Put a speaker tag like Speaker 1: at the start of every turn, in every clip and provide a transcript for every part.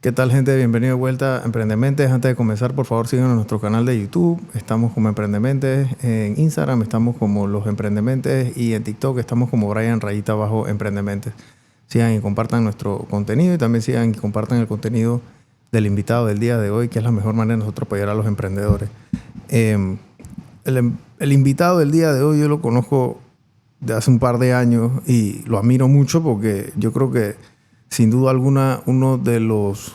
Speaker 1: ¿Qué tal, gente? Bienvenido de vuelta a Emprendementes. Antes de comenzar, por favor, síganos en nuestro canal de YouTube. Estamos como Emprendementes. En Instagram estamos como Los Emprendementes y en TikTok estamos como Brian_Emprendementes. Sigan y compartan nuestro contenido y también sigan y compartan el contenido del invitado del día de hoy, que es la mejor manera de nosotros apoyar a los emprendedores. El invitado del día de hoy yo lo conozco de hace un par de años y lo admiro mucho porque yo creo que sin duda alguna uno de los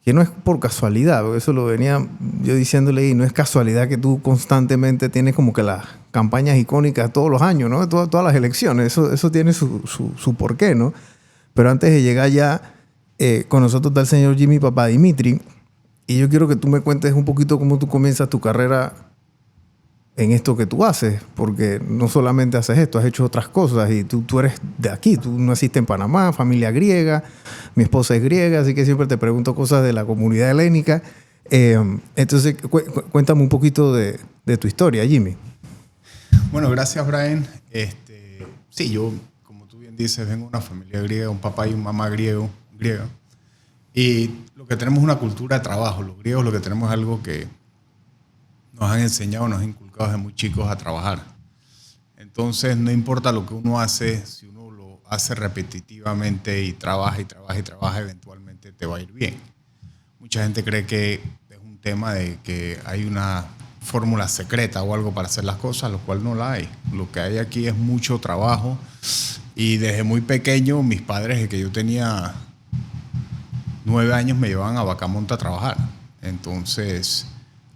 Speaker 1: que no es por casualidad, porque eso lo venía yo diciéndole, y no es casualidad que tú constantemente tienes como que las campañas icónicas todos los años, ¿no? Todas las elecciones, eso tiene su porqué, ¿no? Pero antes de llegar ya, con nosotros está el señor Jimmy Papadimitri, y yo quiero que tú me cuentes un poquito cómo tú comienzas tu carrera en esto que tú haces, porque no solamente haces esto, has hecho otras cosas y tú eres de aquí, tú naciste en Panamá, familia griega, mi esposa es griega, así que siempre te pregunto cosas de la comunidad helénica. Entonces, cuéntame un poquito de tu historia, Jimmy.
Speaker 2: Bueno, gracias, Brian. Sí, yo, como tú bien dices, vengo de una familia griega, un papá y una mamá griega. Y lo que tenemos es una cultura de trabajo. Los griegos lo que tenemos es algo que nos han enseñado, nos han inculcado desde muy chicos a trabajar. Entonces, no importa lo que uno hace, si uno lo hace repetitivamente y trabaja, eventualmente te va a ir bien. Mucha gente cree que es un tema de que hay una fórmula secreta o algo para hacer las cosas, lo cual no la hay. Lo que hay aquí es mucho trabajo. Y desde muy pequeño, mis padres, desde que yo tenía 9 años, me llevaban a Bacamonte a trabajar. Entonces,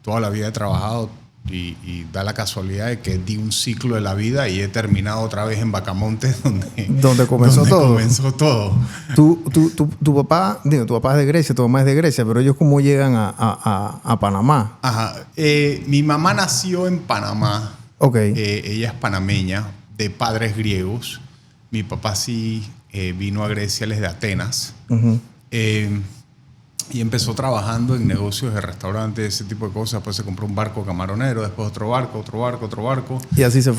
Speaker 2: toda la vida he trabajado y da la casualidad de que di un ciclo de la vida y he terminado otra vez en Bacamonte
Speaker 1: donde comenzó
Speaker 2: todo.
Speaker 1: Tu papá, tu papá es de Grecia, tu mamá es de Grecia, pero ellos ¿cómo llegan a Panamá?
Speaker 2: Ajá. Mi mamá nació en Panamá.
Speaker 1: Okay.
Speaker 2: Ella es panameña, de padres griegos. Mi papá sí vino a Grecia, él es de Atenas.
Speaker 1: Uh-huh.
Speaker 2: Y empezó trabajando en negocios de restaurantes, ese tipo de cosas. Después se compró un barco camaronero, después otro barco.
Speaker 1: Y así se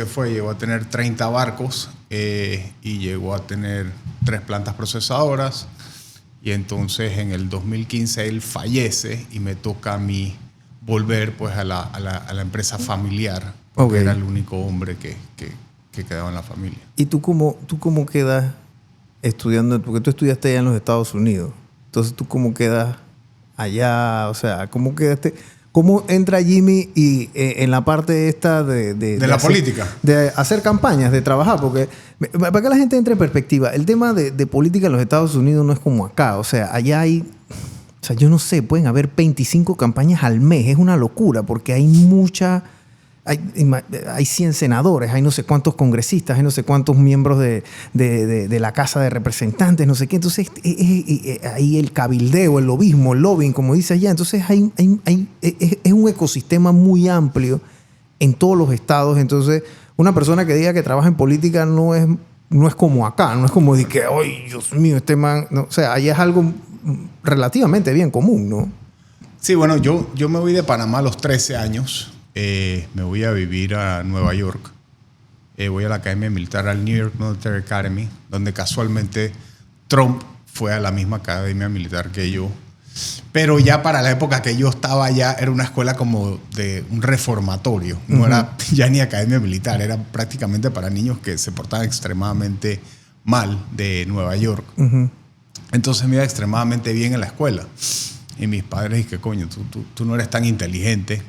Speaker 1: fue.
Speaker 2: Llegó a tener 30 barcos y llegó a tener 3 plantas procesadoras. Y entonces en el 2015 él fallece y me toca a mí volver pues a la empresa familiar, porque era el único hombre que quedaba en la familia.
Speaker 1: ¿Y tú cómo quedas estudiando? Porque tú estudiaste allá en los Estados Unidos. Entonces, ¿tú cómo quedas allá? O sea, ¿cómo quedaste? ¿Cómo entra Jimmy en la parte esta de
Speaker 2: la política?
Speaker 1: De hacer campañas, de trabajar. Porque, para que la gente entre en perspectiva, el tema de política en los Estados Unidos no es como acá. O sea, allá hay... O sea, yo no sé, pueden haber 25 campañas al mes. Es una locura porque hay mucha... Hay 100 senadores, hay no sé cuántos congresistas, hay no sé cuántos miembros de la Casa de Representantes, no sé qué. Entonces, hay el cabildeo, el lobismo, el lobbying, como dice allá. Entonces, es un ecosistema muy amplio en todos los estados. Entonces, una persona que diga que trabaja en política no es como acá, no es como de que, ¡ay, Dios mío, este man! No, o sea, allá es algo relativamente bien común, ¿no?
Speaker 2: Sí, bueno, yo me voy de Panamá a los 13 años. Me voy a vivir a Nueva York. Voy a la Academia Militar, al New York Military Academy, donde casualmente Trump fue a la misma Academia Militar que yo. Pero ya para la época que yo estaba allá, era una escuela como de un reformatorio. No era ya ni Academia Militar, era prácticamente para niños que se portaban extremadamente mal de Nueva York. Entonces me iba extremadamente bien en la escuela. Y mis padres dijeron, coño, tú no eres tan inteligente.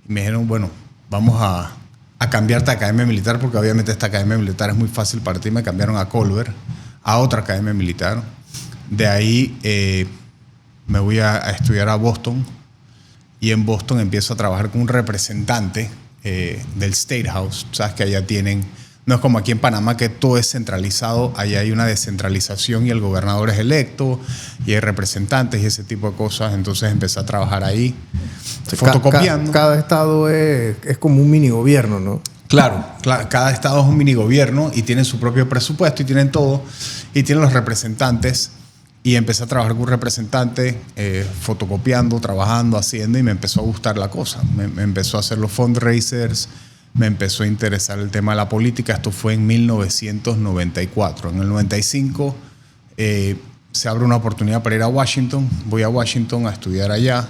Speaker 2: Y me dijeron, bueno, vamos a cambiarte a Academia Militar, porque obviamente esta Academia Militar es muy fácil para ti. Me cambiaron a Culver, a otra Academia Militar. De ahí me voy a estudiar a Boston, y en Boston empiezo a trabajar con un representante del State House. Sabes que allá tienen, no es como aquí en Panamá que todo es centralizado, allá hay una descentralización y el gobernador es electo y hay representantes y ese tipo de cosas. Entonces empecé a trabajar ahí, fotocopiando.
Speaker 1: Cada estado es como un mini gobierno, ¿no?
Speaker 2: Claro, cada estado es un mini gobierno y tienen su propio presupuesto y tienen todo, y tienen los representantes. Y empecé a trabajar con un representante, fotocopiando, trabajando, haciendo, y me empezó a gustar la cosa. Me empezó a hacer los fundraisers, me empezó a interesar el tema de la política. Esto fue en 1994. En el 95 se abre una oportunidad para ir a Washington. Voy a Washington a estudiar allá,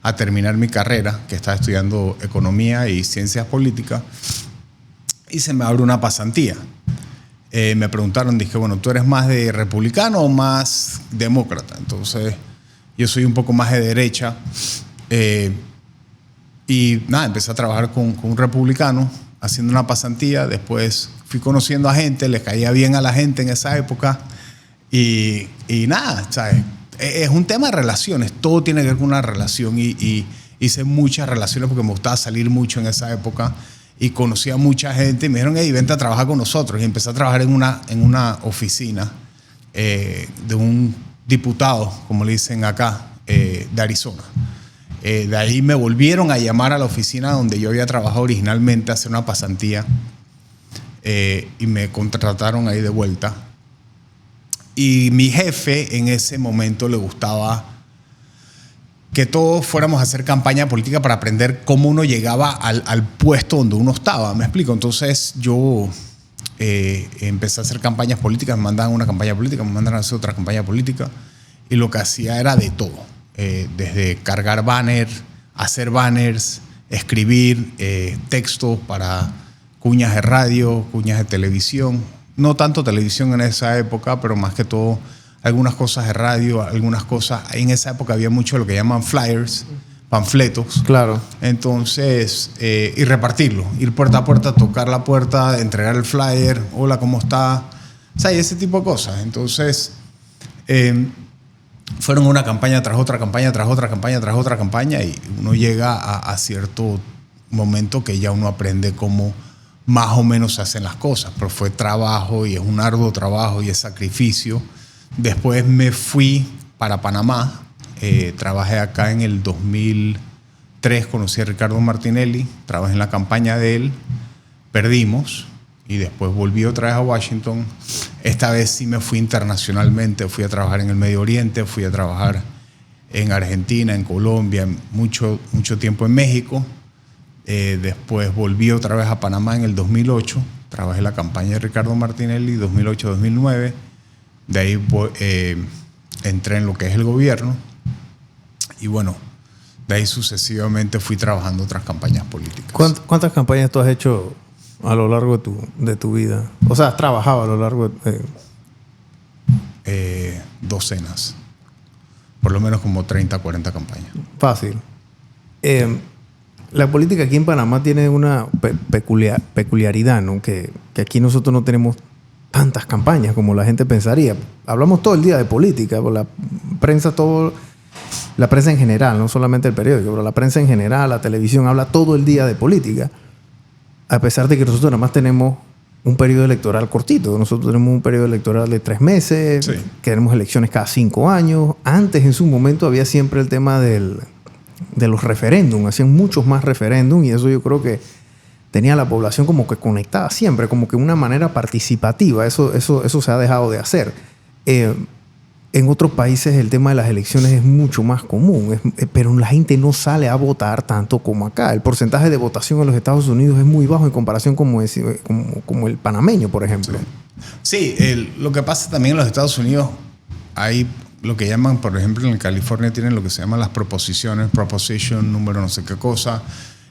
Speaker 2: a terminar mi carrera, que estaba estudiando economía y ciencias políticas, y se me abre una pasantía. Me preguntaron, dije, bueno, ¿tú eres más de republicano o más demócrata? Entonces, yo soy un poco más de derecha. Y nada, empecé a trabajar con un republicano, haciendo una pasantía. Después fui conociendo a gente, le caía bien a la gente en esa época. Y nada, ¿sabes? Es un tema de relaciones, todo tiene que ver con una relación. Y hice muchas relaciones porque me gustaba salir mucho en esa época. Y conocí a mucha gente y me dijeron, hey, vente a trabajar con nosotros. Y empecé a trabajar en una oficina de un diputado, como le dicen acá, de Arizona. De ahí me volvieron a llamar a la oficina donde yo había trabajado originalmente a hacer una pasantía y me contrataron ahí de vuelta. Y mi jefe en ese momento le gustaba que todos fuéramos a hacer campaña política para aprender cómo uno llegaba al puesto donde uno estaba. ¿Me explico? Entonces yo empecé a hacer campañas políticas, me mandaban una campaña política, me mandaban a hacer otra campaña política y lo que hacía era de todo. Desde cargar hacer banners, escribir textos para cuñas de radio, cuñas de televisión. No tanto televisión en esa época, pero más que todo algunas cosas de radio, algunas cosas. En esa época había mucho lo que llaman flyers, panfletos.
Speaker 1: Claro.
Speaker 2: Entonces, y repartirlo, ir puerta a puerta, tocar la puerta, entregar el flyer, hola, ¿cómo está? O sea, y ese tipo de cosas. Entonces, fueron una campaña tras otra campaña, tras otra campaña, tras otra campaña, y uno llega a cierto momento que ya uno aprende cómo más o menos se hacen las cosas, pero fue trabajo y es un arduo trabajo y es sacrificio. Después me fui para Panamá, trabajé acá en el 2003, conocí a Ricardo Martinelli, trabajé en la campaña de él, perdimos y después volví otra vez a Washington. Esta vez sí me fui internacionalmente, fui a trabajar en el Medio Oriente, fui a trabajar en Argentina, en Colombia, mucho tiempo en México. Después volví otra vez a Panamá en el 2008, trabajé en la campaña de Ricardo Martinelli 2008-2009. De ahí entré en lo que es el gobierno y bueno, de ahí sucesivamente fui trabajando otras campañas políticas.
Speaker 1: ¿Cuántas campañas tú has hecho a lo largo de tu vida? O sea, has trabajado a lo largo de...
Speaker 2: Docenas. Por lo menos como 30, 40 campañas.
Speaker 1: Fácil. La política aquí en Panamá tiene una peculiaridad, ¿no? Que aquí nosotros no tenemos tantas campañas como la gente pensaría. Hablamos todo el día de política, la prensa en general, no solamente el periódico, pero la prensa en general, la televisión habla todo el día de política, a pesar de que nosotros nada más tenemos un periodo electoral cortito. Nosotros tenemos un periodo electoral de 3 meses, sí. Que tenemos elecciones cada 5 años. Antes, en su momento, había siempre el tema de los referéndums, hacían muchos más referéndums y eso yo creo que tenía a la población como que conectada siempre, como que una manera participativa. Eso se ha dejado de hacer. En otros países el tema de las elecciones es mucho más común, pero la gente no sale a votar tanto como acá. El porcentaje de votación en los Estados Unidos es muy bajo en comparación como el panameño, por ejemplo.
Speaker 2: Sí, lo que pasa también en los Estados Unidos hay lo que llaman, por ejemplo, en California tienen lo que se llaman las proposiciones, proposition, número no sé qué cosa,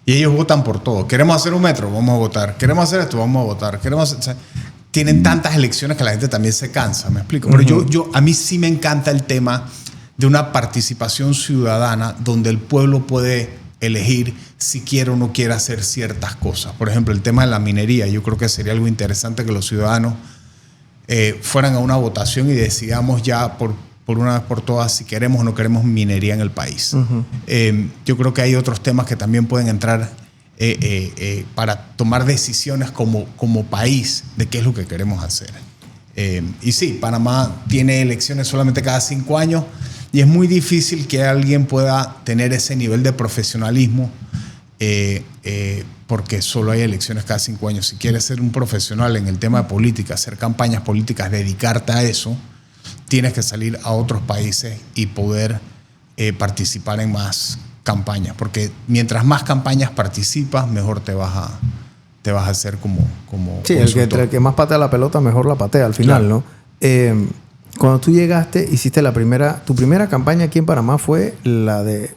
Speaker 2: y ellos votan por todo. Queremos hacer un metro, vamos a votar. Queremos hacer esto, vamos a votar. O sea, tienen tantas elecciones que la gente también se cansa, ¿me explico? Pero a mí sí me encanta el tema de una participación ciudadana donde el pueblo puede elegir si quiere o no quiere hacer ciertas cosas. Por ejemplo, el tema de la minería, yo creo que sería algo interesante que los ciudadanos fueran a una votación y decidamos ya por una vez por todas si queremos o no queremos minería en el país. Yo creo que hay otros temas que también pueden entrar para tomar decisiones como país de qué es lo que queremos hacer. Y sí, Panamá tiene elecciones solamente cada 5 años y es muy difícil que alguien pueda tener ese nivel de profesionalismo porque solo hay elecciones cada 5 años. Si quieres ser un profesional en el tema de política, hacer campañas políticas, dedicarte a eso, tienes que salir a otros países y poder participar en más campañas, porque mientras más campañas participas, mejor te vas a hacer como
Speaker 1: sí, el que más patea la pelota, mejor la patea al final, claro. ¿No? Cuando tú llegaste, hiciste tu primera campaña aquí en Panamá fue la de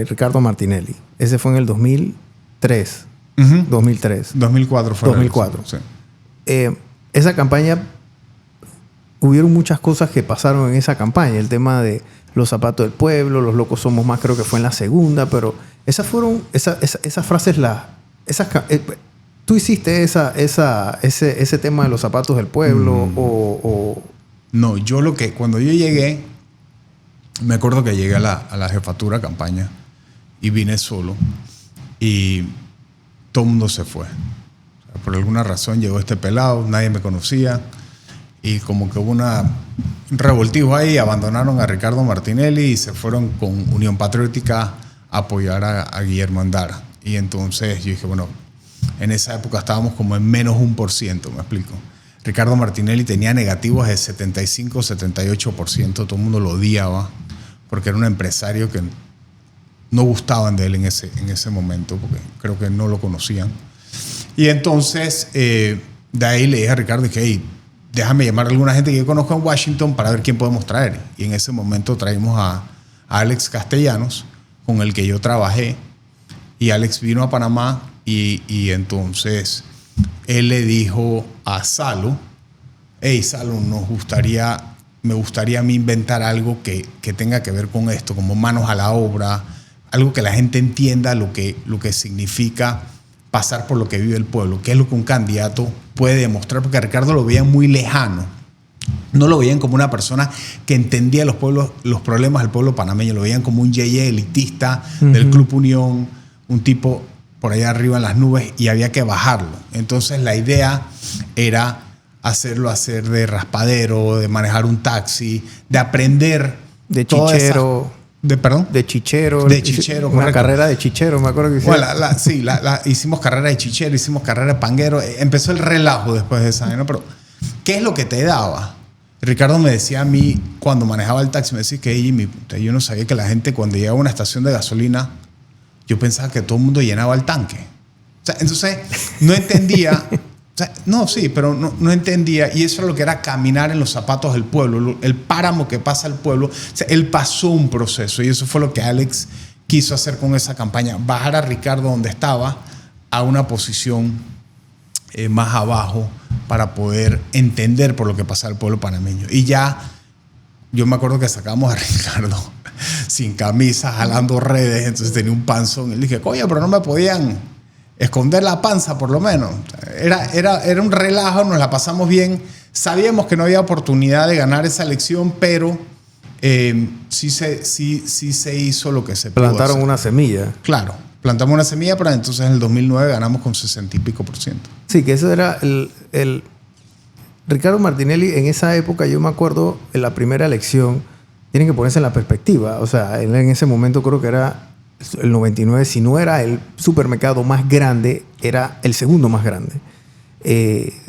Speaker 1: Ricardo Martinelli. Ese fue en el 2003. 2003.
Speaker 2: 2004 fue.
Speaker 1: 2004.
Speaker 2: Sí.
Speaker 1: Esa campaña, hubieron muchas cosas que pasaron en esa campaña. El tema de los zapatos del pueblo, los locos somos más, creo que fue en la segunda, pero esas frases, ¿tú hiciste ese tema de los zapatos del pueblo o...?
Speaker 2: No, cuando yo llegué, me acuerdo que llegué a la jefatura campaña y vine solo y todo el mundo se fue. O sea, por alguna razón llegó este pelado, nadie me conocía y como que hubo un revoltijo ahí, abandonaron a Ricardo Martinelli y se fueron con Unión Patriótica a apoyar a Guillermo Andara. Y entonces yo dije, bueno, en esa época estábamos como en menos 1%, me explico. Ricardo Martinelli tenía negativos de 75, 78%, todo el mundo lo odiaba porque era un empresario que no gustaban de él en ese momento, porque creo que no lo conocían. Y entonces, de ahí le dije a Ricardo, dije, hey, déjame llamar a alguna gente que yo conozco en Washington para ver quién podemos traer. Y en ese momento traímos a Alex con el que yo trabajé. Y Alex vino a Panamá y entonces él le dijo a Salo, hey, Salo, me gustaría a mí inventar algo que tenga que ver con esto, como manos a la obra, algo que la gente entienda lo que significa pasar por lo que vive el pueblo, qué es lo que un candidato puede demostrar, porque a Ricardo lo veían muy lejano. No lo veían como una persona que entendía los problemas del pueblo panameño, lo veían como un yeye elitista del Club Unión, un tipo por allá arriba en las nubes y había que bajarlo. Entonces la idea era hacerlo hacer de raspadero, de manejar un taxi, de aprender
Speaker 1: de chichero.
Speaker 2: ¿Perdón?
Speaker 1: De chichero.
Speaker 2: Una
Speaker 1: correcto. Carrera de chichero, me acuerdo que hicimos.
Speaker 2: Bueno, hicimos carrera de chichero, hicimos carrera de panguero. Empezó el relajo después de esa, ¿no? Pero, ¿qué es lo que te daba? Ricardo me decía a mí, cuando manejaba el taxi, me decía que Jimmy, yo no sabía que la gente cuando llegaba a una estación de gasolina, yo pensaba que todo el mundo llenaba el tanque. O sea, entonces, no entendía... O sea, no, sí, pero no entendía. Y eso es lo que era caminar en los zapatos del pueblo, el páramo que pasa el pueblo. O sea, él pasó un proceso y eso fue lo que Alex quiso hacer con esa campaña. Bajar a Ricardo donde estaba a una posición más abajo para poder entender por lo que pasa el pueblo panameño. Y ya, yo me acuerdo que sacamos a Ricardo sin camisa, jalando redes, entonces tenía un panzón. Y le dije, coño, pero no me podían esconder la panza por lo menos. Era un relajo, nos la pasamos bien. Sabíamos que no había oportunidad de ganar esa elección, pero sí se hizo lo que se pudo hacer.
Speaker 1: Plantaron una semilla.
Speaker 2: Claro, plantamos una semilla, pero entonces en el 2009 ganamos con 60 y pico %.
Speaker 1: Sí, que eso era el Ricardo Martinelli en esa época. Yo me acuerdo en la primera elección, tienen que ponerse en la perspectiva. O sea, él en ese momento creo que era el 99, si no era el supermercado más grande, era el segundo más grande.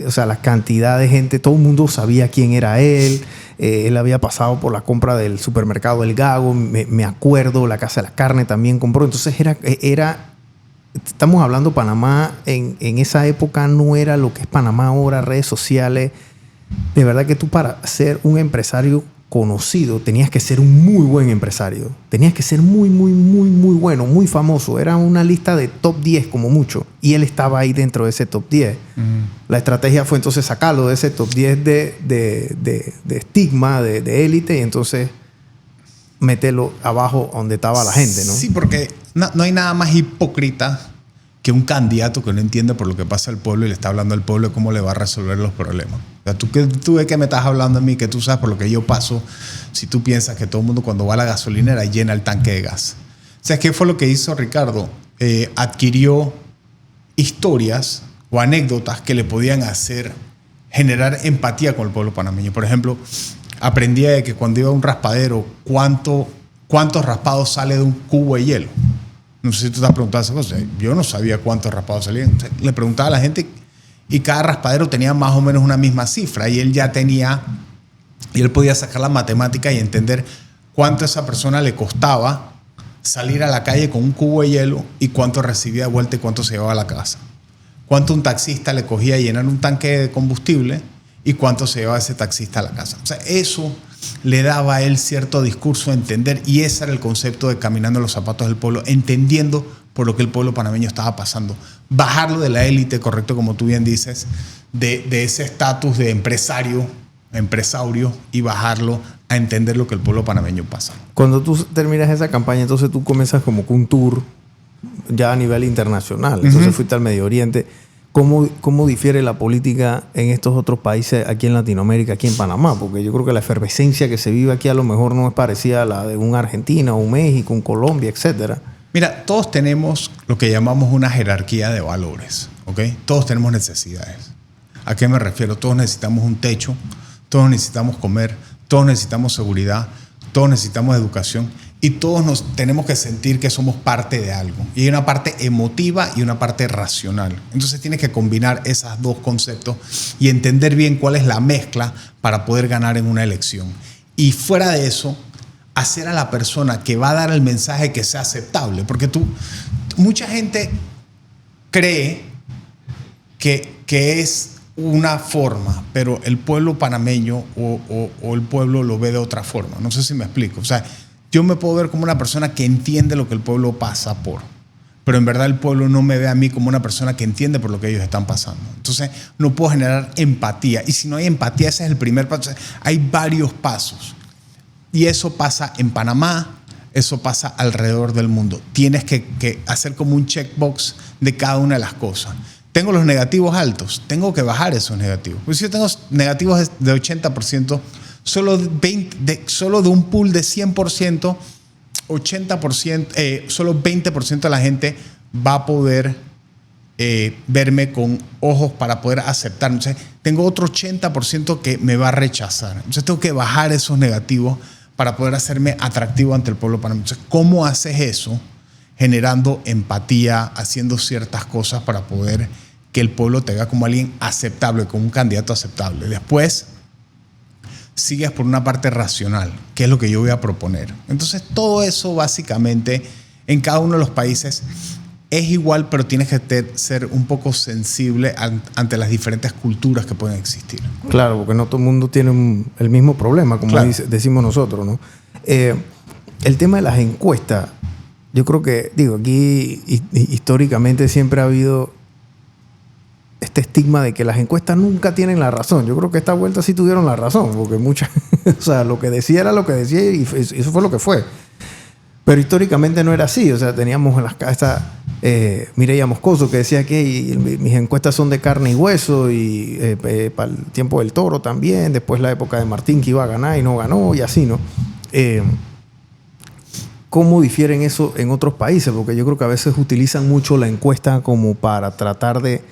Speaker 1: O sea, la cantidad de gente, todo el mundo sabía quién era él. Él había pasado por la compra del supermercado El Gago, me acuerdo, la Casa de la Carne también compró. Entonces estamos hablando, Panamá en esa época no era lo que es Panamá ahora, redes sociales. De verdad que tú, para ser un empresario conocido, tenías que ser un muy buen empresario. Tenías que ser muy, muy, muy, muy bueno, muy famoso. Era una lista de top 10 como mucho. Y él estaba ahí dentro de ese top 10. La estrategia fue entonces sacarlo de ese top 10 de estigma, de élite, y entonces meterlo abajo donde estaba la gente, ¿no?
Speaker 2: Sí, porque no hay nada más hipócrita que un candidato que no entiende por lo que pasa al pueblo y le está hablando al pueblo de cómo le va a resolver los problemas. O sea, ¿tú de qué me estás hablando a mí? Que tú sabes por lo que yo paso si tú piensas que todo el mundo cuando va a la gasolinera llena el tanque de gas. O sea, ¿qué fue lo que hizo Ricardo? Adquirió historias o anécdotas que le podían hacer generar empatía con el pueblo panameño. Por ejemplo, aprendía de que cuando iba a un raspadero, ¿cuántos raspados sale de un cubo de hielo? No sé si tú te has preguntado esa cosa. Yo no sabía cuántos raspados salían. O sea, le preguntaba a la gente y cada raspadero tenía más o menos una misma cifra y él podía sacar la matemática y entender cuánto a esa persona le costaba salir a la calle con un cubo de hielo y cuánto recibía de vuelta y cuánto se llevaba a la casa. Cuánto un taxista le cogía llenar un tanque de combustible y cuánto se llevaba ese taxista a la casa. O sea, eso le daba a él cierto discurso a entender, y ese era el concepto de caminando en los zapatos del pueblo, entendiendo por lo que el pueblo panameño estaba pasando. Bajarlo de la élite, correcto, como tú bien dices, de ese estatus de empresaurio, y bajarlo a entender lo que el pueblo panameño pasa.
Speaker 1: Cuando tú terminas esa campaña, entonces tú comienzas como que un tour ya a nivel internacional. Entonces fuiste al Medio Oriente. ¿Cómo difiere la política en estos otros países aquí en Latinoamérica, aquí en Panamá? Porque yo creo que la efervescencia que se vive aquí a lo mejor no es parecida a la de una Argentina, un México, un Colombia, etcétera.
Speaker 2: Mira, todos tenemos lo que llamamos una jerarquía de valores, ¿ok? Todos tenemos necesidades. ¿A qué me refiero? Todos necesitamos un techo, todos necesitamos comer, todos necesitamos seguridad, todos necesitamos educación, y todos nos tenemos que sentir que somos parte de algo. Y hay una parte emotiva y una parte racional. Entonces tienes que combinar esos dos conceptos y entender bien cuál es la mezcla para poder ganar en una elección. Y fuera de eso, hacer a la persona que va a dar el mensaje que sea aceptable. Porque mucha gente cree que es una forma, pero el pueblo panameño o el pueblo lo ve de otra forma. No sé si me explico. O sea, yo me puedo ver como una persona que entiende lo que el pueblo pasa por, pero en verdad el pueblo no me ve a mí como una persona que entiende por lo que ellos están pasando. Entonces no puedo generar empatía, y si no hay empatía, ese es el primer paso. Hay varios pasos, y eso pasa en Panamá, eso pasa alrededor del mundo. Tienes que hacer como un checkbox de cada una de las cosas. Tengo los negativos altos, tengo que bajar esos negativos. Pues si yo tengo negativos de 80%, solo de un pool de 100%, 80%, solo 20% de la gente va a poder verme con ojos para poder aceptar. Entonces, tengo otro 80% que me va a rechazar. Entonces, tengo que bajar esos negativos para poder hacerme atractivo ante el pueblo panameño. Entonces, ¿cómo haces eso? Generando empatía, haciendo ciertas cosas para poder que el pueblo te vea como alguien aceptable, como un candidato aceptable. Después, sigues por una parte racional, que es lo que yo voy a proponer. Entonces, todo eso básicamente en cada uno de los países es igual, pero tienes que ser un poco sensible ante las diferentes culturas que pueden existir.
Speaker 1: Claro, porque no todo el mundo tiene el mismo problema, como
Speaker 2: claro.
Speaker 1: Decimos nosotros, ¿no? El tema de las encuestas, yo creo que, aquí históricamente siempre ha habido este estigma de que las encuestas nunca tienen la razón. Yo creo que esta vuelta sí tuvieron la razón, porque muchas, o sea, lo que decía era lo que decía, y eso fue lo que fue. Pero históricamente no era así. O sea, teníamos en las casas Mireya Moscoso, que decía que mis encuestas son de carne y hueso, y para el tiempo del Toro también, después la época de Martín, que iba a ganar y no ganó, y así, ¿no? ¿Cómo difieren eso en otros países? Porque yo creo que a veces utilizan mucho la encuesta como para tratar de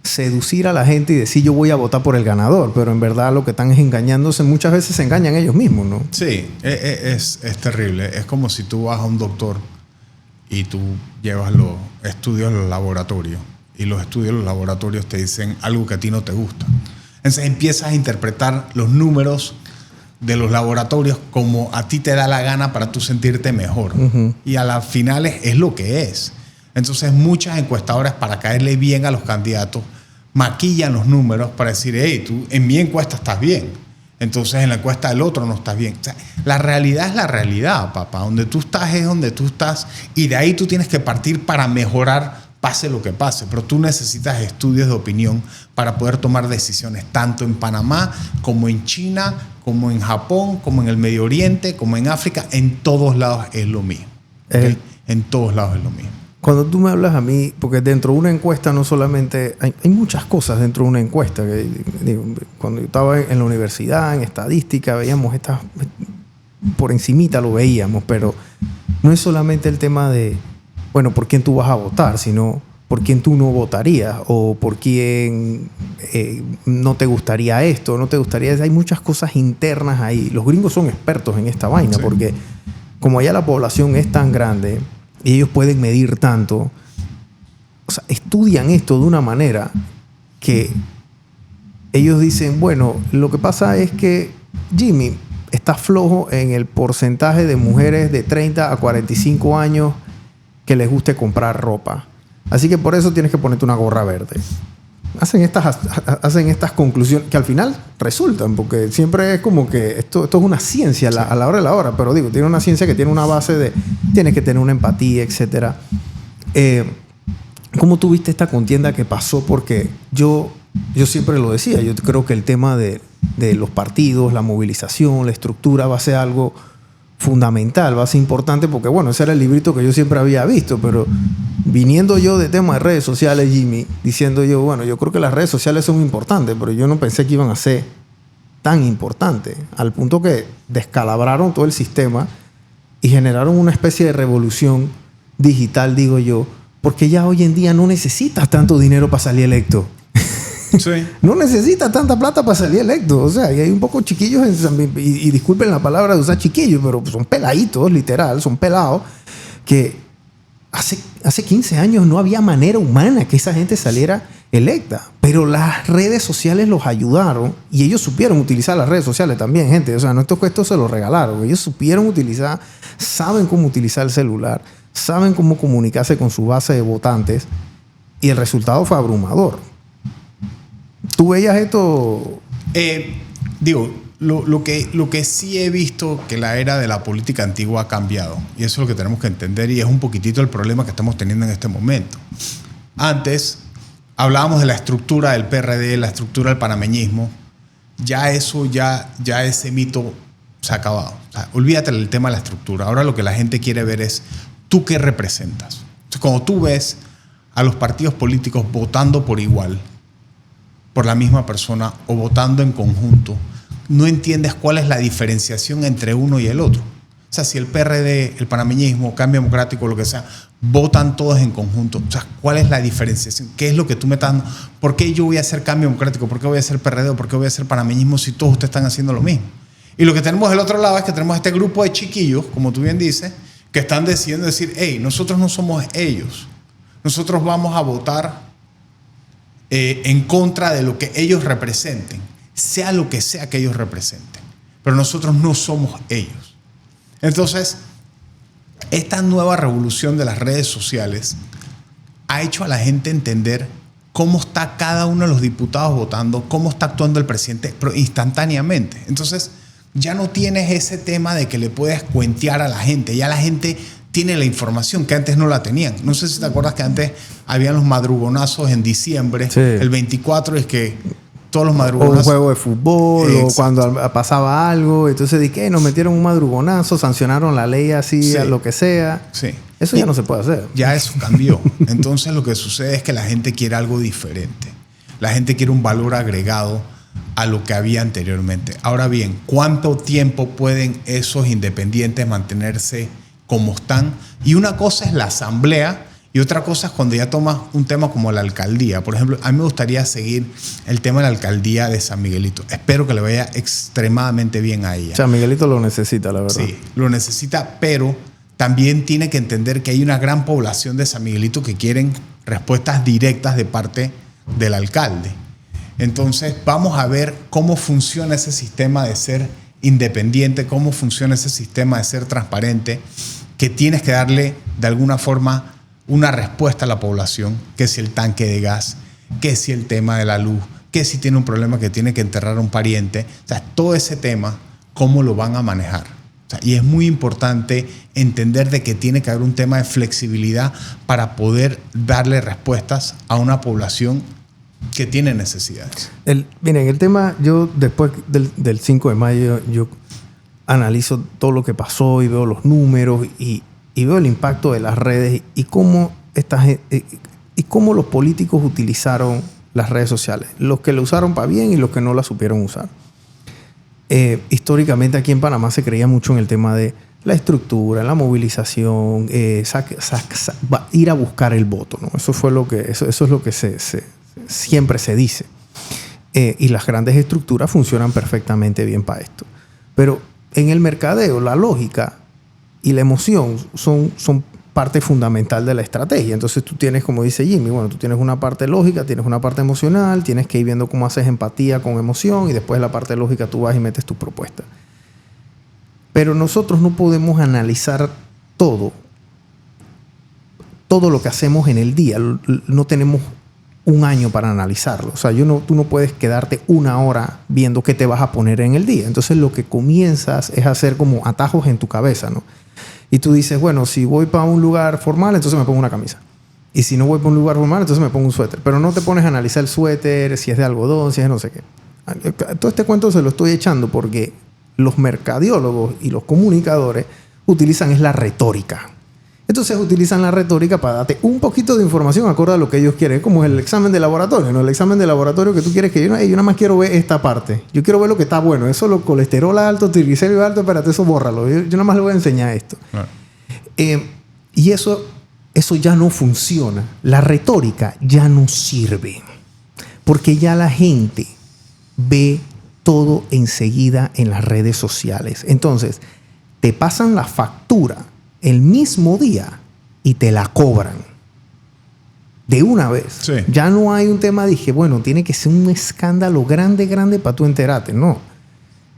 Speaker 1: seducir a la gente y decir yo voy a votar por el ganador, pero en verdad lo que están es engañándose. Muchas veces se engañan ellos mismos, ¿no?
Speaker 2: Sí, es terrible. Es como si tú vas a un doctor y tú llevas los estudios a los laboratorios, y los estudios de los laboratorios te dicen algo que a ti no te gusta. Entonces empiezas a interpretar los números de los laboratorios como a ti te da la gana para tú sentirte mejor. Y a las finales es lo que es. Entonces muchas encuestadoras, para caerle bien a los candidatos, maquillan los números para decir, hey, tú en mi encuesta estás bien, entonces en la encuesta del otro no estás bien. O sea, la realidad es la realidad, papá. Donde tú estás es donde tú estás, y de ahí tú tienes que partir para mejorar, pase lo que pase. Pero tú necesitas estudios de opinión para poder tomar decisiones, tanto en Panamá como en China, como en Japón, como en el Medio Oriente, como en África. En todos lados es lo mismo. ¿Okay? En todos lados es lo mismo.
Speaker 1: Cuando tú me hablas a mí, porque dentro de una encuesta no solamente... Hay muchas cosas dentro de una encuesta. Cuando yo estaba en la universidad, en estadística, veíamos estas... Por encimita lo veíamos, pero no es solamente el tema de, bueno, por quién tú vas a votar, sino por quién tú no votarías, o por quién no te gustaría esto, no te gustaría... Hay muchas cosas internas ahí. Los gringos son expertos en esta vaina, sí. Porque como allá la población es tan grande... y ellos pueden medir tanto, o sea, estudian esto de una manera que ellos dicen, bueno, lo que pasa es que Jimmy está flojo en el porcentaje de mujeres de 30 a 45 años que les guste comprar ropa. Así que por eso tienes que ponerte una gorra verde. hacen estas conclusiones que al final resultan, porque siempre es como que esto es una ciencia a la hora de la hora, pero digo, tiene una ciencia que tiene una base de, tienes que tener una empatía, etc. ¿Cómo tuviste esta contienda que pasó? Porque yo siempre lo decía, yo creo que el tema de los partidos, la movilización, la estructura va a ser algo fundamental, va a ser importante, porque bueno, ese era el librito que yo siempre había visto, pero viniendo yo de tema de redes sociales, Jimmy, diciendo yo, bueno, yo creo que las redes sociales son importantes, pero yo no pensé que iban a ser tan importantes, al punto que descalabraron todo el sistema y generaron una especie de revolución digital, digo yo, porque ya hoy en día no necesitas tanto dinero para salir electo.
Speaker 2: Sí.
Speaker 1: No necesita tanta plata para salir electo. O sea, y hay un poco chiquillos, y disculpen la palabra de usar chiquillos, pero son peladitos, literal, son pelados, que hace 15 años no había manera humana que esa gente saliera electa. Pero las redes sociales los ayudaron y ellos supieron utilizar las redes sociales también, gente. O sea, no es que esto se lo regalaron. Ellos supieron utilizar, saben cómo utilizar el celular, saben cómo comunicarse con su base de votantes y el resultado fue abrumador. ¿Tú veías esto?
Speaker 2: Lo que sí he visto que la era de la política antigua ha cambiado. Y eso es lo que tenemos que entender y es un poquitito el problema que estamos teniendo en este momento. Antes hablábamos de la estructura del PRD, la estructura del panameñismo. Ya ese mito se ha acabado. O sea, olvídate del tema de la estructura. Ahora lo que la gente quiere ver es tú qué representas. Entonces, cuando tú ves a los partidos políticos votando por igual, por la misma persona o votando en conjunto, no entiendes cuál es la diferenciación entre uno y el otro. O sea, si el PRD, el panameñismo, Cambio Democrático, lo que sea, votan todos en conjunto, o sea, ¿cuál es la diferenciación? ¿Qué es lo que tú me estás dando? ¿Por qué yo voy a hacer Cambio Democrático? ¿Por qué voy a hacer PRD? ¿Por qué voy a hacer panameñismo si todos ustedes están haciendo lo mismo? Y lo que tenemos del otro lado es que tenemos este grupo de chiquillos, como tú bien dices, que están decidiendo decir, hey, nosotros no somos ellos. Nosotros vamos a votar en contra de lo que ellos representen, sea lo que sea que ellos representen. Pero nosotros no somos ellos. Entonces, esta nueva revolución de las redes sociales ha hecho a la gente entender cómo está cada uno de los diputados votando, cómo está actuando el presidente, pero instantáneamente. Entonces, ya no tienes ese tema de que le puedes cuentear a la gente. Ya la gente tiene la información que antes no la tenían. No sé si te acuerdas que antes habían los madrugonazos en diciembre, sí. El 24 es que todos los madrugonazos.
Speaker 1: O un juego de fútbol, exacto. O cuando pasaba algo, entonces dije, nos metieron un madrugonazo, sancionaron la ley así, sí. A lo que sea.
Speaker 2: Sí.
Speaker 1: Eso ya no se puede hacer.
Speaker 2: Ya eso cambió. Entonces lo que sucede es que la gente quiere algo diferente. La gente quiere un valor agregado a lo que había anteriormente. Ahora bien, ¿cuánto tiempo pueden esos independientes mantenerse como están? Y una cosa es la asamblea y otra cosa es cuando ya tomas un tema como la alcaldía. Por ejemplo, a mí me gustaría seguir el tema de la alcaldía de San Miguelito. Espero que le vaya extremadamente bien a ella.
Speaker 1: San Miguelito lo necesita, la verdad.
Speaker 2: Sí, lo necesita, pero también tiene que entender que hay una gran población de San Miguelito que quieren respuestas directas de parte del alcalde. Entonces, vamos a ver cómo funciona ese sistema de ser independiente, cómo funciona ese sistema de ser transparente, que tienes que darle de alguna forma una respuesta a la población, que si el tanque de gas, que si el tema de la luz, que si tiene un problema que tiene que enterrar a un pariente. O sea, todo ese tema, ¿cómo lo van a manejar? O sea, y es muy importante entender de que tiene que haber un tema de flexibilidad para poder darle respuestas a una población que tiene necesidades.
Speaker 1: Miren, el tema, yo después del 5 de mayo, yo analizo todo lo que pasó y veo los números y veo el impacto de las redes y cómo los políticos utilizaron las redes sociales. Los que lo usaron para bien y los que no la supieron usar. Históricamente aquí en Panamá se creía mucho en el tema de la estructura, la movilización, ir a buscar el voto, ¿no? Eso es lo que siempre se dice. Y las grandes estructuras funcionan perfectamente bien para esto. Pero en el mercadeo, la lógica y la emoción son parte fundamental de la estrategia. Entonces tú tienes, como dice Jimmy, bueno, tú tienes una parte lógica, tienes una parte emocional, tienes que ir viendo cómo haces empatía con emoción y después de la parte lógica tú vas y metes tu propuesta. Pero nosotros no podemos analizar todo lo que hacemos en el día. No tenemos un año para analizarlo. O sea, tú no puedes quedarte una hora viendo qué te vas a poner en el día. Entonces lo que comienzas es hacer como atajos en tu cabeza, ¿no? Y tú dices, bueno, si voy para un lugar formal, entonces me pongo una camisa. Y si no voy para un lugar formal, entonces me pongo un suéter. Pero no te pones a analizar el suéter, si es de algodón, si es de no sé qué. Todo este cuento se lo estoy echando porque los mercadiólogos y los comunicadores utilizan es la retórica. Entonces utilizan la retórica para darte un poquito de información acorde a lo que ellos quieren. Como el examen de laboratorio, ¿no? El examen de laboratorio que tú quieres que yo nada más quiero ver esta parte. Yo quiero ver lo que está bueno. Eso, lo colesterol alto, triglicéridos alto, espérate, eso bórralo. Yo nada más le voy a enseñar esto. Claro. Y eso ya no funciona. La retórica ya no sirve. Porque ya la gente ve todo enseguida en las redes sociales. Entonces, te pasan la factura el mismo día y te la cobran de una vez. Sí. Ya no hay un tema, dije, bueno, tiene que ser un escándalo grande para tú enterarte. No.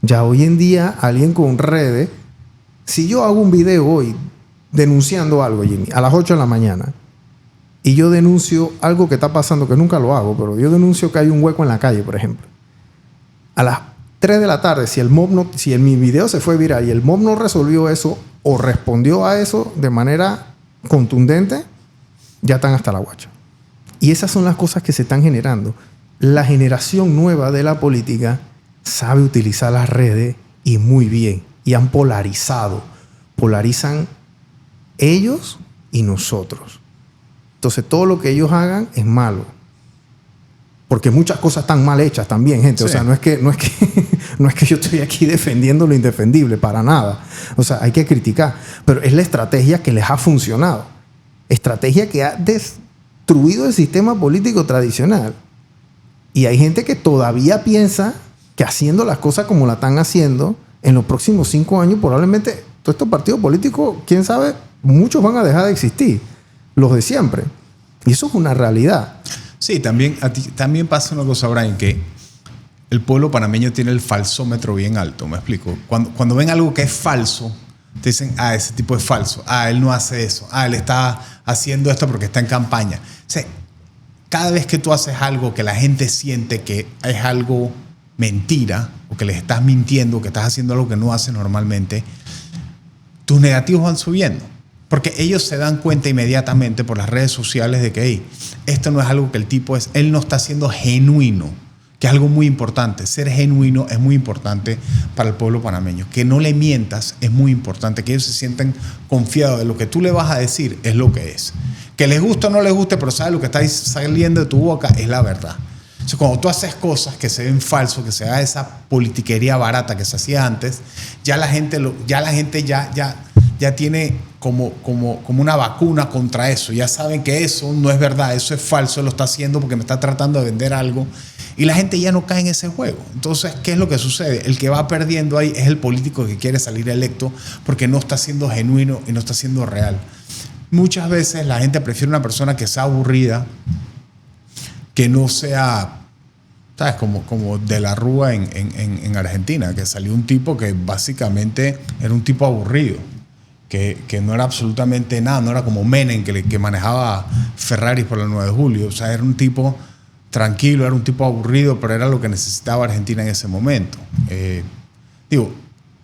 Speaker 1: Ya hoy en día alguien con redes, si yo hago un video hoy denunciando algo, Jimmy, a las 8 de la mañana, y yo denuncio algo que está pasando, que nunca lo hago, pero yo denuncio que hay un hueco en la calle, por ejemplo. A las 3 de la tarde, si mi video se fue viral y el mob no resolvió eso o respondió a eso de manera contundente, ya están hasta la guacha. Y esas son las cosas que se están generando. La generación nueva de la política sabe utilizar las redes y muy bien. Y han polarizado. Polarizan ellos y nosotros. Entonces todo lo que ellos hagan es malo. Porque muchas cosas están mal hechas también, gente. Sí. O sea, no es que yo estoy aquí defendiendo lo indefendible, para nada. O sea, hay que criticar. Pero es la estrategia que les ha funcionado. Estrategia que ha destruido el sistema político tradicional. Y hay gente que todavía piensa que haciendo las cosas como la están haciendo, en los próximos 5 años, probablemente todos estos partidos políticos, quién sabe, muchos van a dejar de existir. Los de siempre. Y eso es una realidad.
Speaker 2: Sí, también pasa una cosa, Brian, que el pueblo panameño tiene el falsómetro bien alto, ¿me explico? Cuando ven algo que es falso, te dicen, ese tipo es falso, él no hace eso, él está haciendo esto porque está en campaña. O sea, cada vez que tú haces algo que la gente siente que es algo mentira, o que les estás mintiendo, que estás haciendo algo que no haces normalmente, tus negativos van subiendo. Porque ellos se dan cuenta inmediatamente por las redes sociales de que esto no es algo que el tipo él no está siendo genuino, que es algo muy importante. Ser genuino es muy importante para el pueblo panameño. Que no le mientas es muy importante, que ellos se sientan confiados de lo que tú le vas a decir es lo que es. Que les guste o no les guste, pero sabes lo que está saliendo de tu boca es la verdad. O sea, cuando tú haces cosas que se ven falsos, que se haga esa politiquería barata que se hacía antes, ya la gente ya tiene como una vacuna contra eso. Ya saben que eso no es verdad, eso es falso, lo está haciendo porque me está tratando de vender algo. Y la gente ya no cae en ese juego. Entonces, ¿qué es lo que sucede? El que va perdiendo ahí es el político que quiere salir electo porque no está siendo genuino y no está siendo real. Muchas veces la gente prefiere una persona que sea aburrida, que no sea, ¿sabes? Como de la Rúa en Argentina, que salió un tipo que básicamente era un tipo aburrido. Que no era absolutamente nada, no era como Menem que manejaba Ferraris por el 9 de julio. O sea, era un tipo tranquilo, era un tipo aburrido, pero era lo que necesitaba Argentina en ese momento.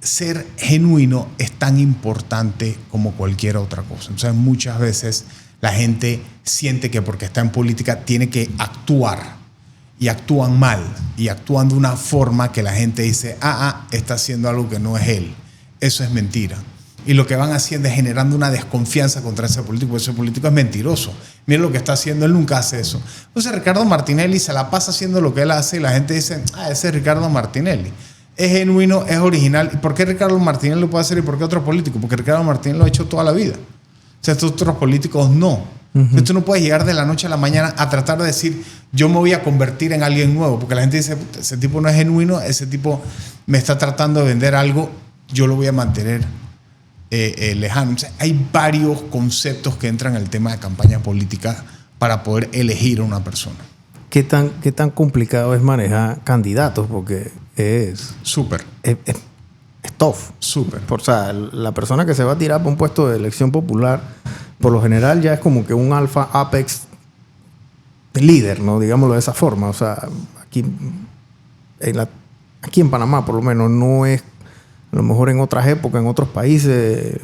Speaker 2: Ser genuino es tan importante como cualquier otra cosa. Entonces, muchas veces la gente siente que porque está en política tiene que actuar. Y actúan mal. Y actúan de una forma que la gente dice, está haciendo algo que no es él. Eso es mentira. Y lo que van haciendo es generando una desconfianza contra ese político, porque ese político es mentiroso. Miren lo que está haciendo, él nunca hace eso. Entonces Ricardo Martinelli se la pasa haciendo lo que él hace y la gente dice, ese es Ricardo Martinelli. Es genuino, es original. ¿Y por qué Ricardo Martinelli lo puede hacer y por qué otro político? Porque Ricardo Martinelli lo ha hecho toda la vida. O sea, estos otros políticos no. Entonces tú no puedes llegar de la noche a la mañana a tratar de decir, yo me voy a convertir en alguien nuevo, porque la gente dice, ese tipo no es genuino, ese tipo me está tratando de vender algo, yo lo voy a mantener lejano. O sea, hay varios conceptos que entran en el tema de campaña política para poder elegir a una persona.
Speaker 1: ¿Qué tan complicado es manejar candidatos? Porque es...
Speaker 2: Súper.
Speaker 1: Es tough.
Speaker 2: Súper.
Speaker 1: O sea, la persona que se va a tirar para un puesto de elección popular, por lo general ya es como que un alfa apex líder, ¿no? Digámoslo de esa forma. O sea, aquí en Panamá, por lo menos, no es... A lo mejor en otras épocas, en otros países,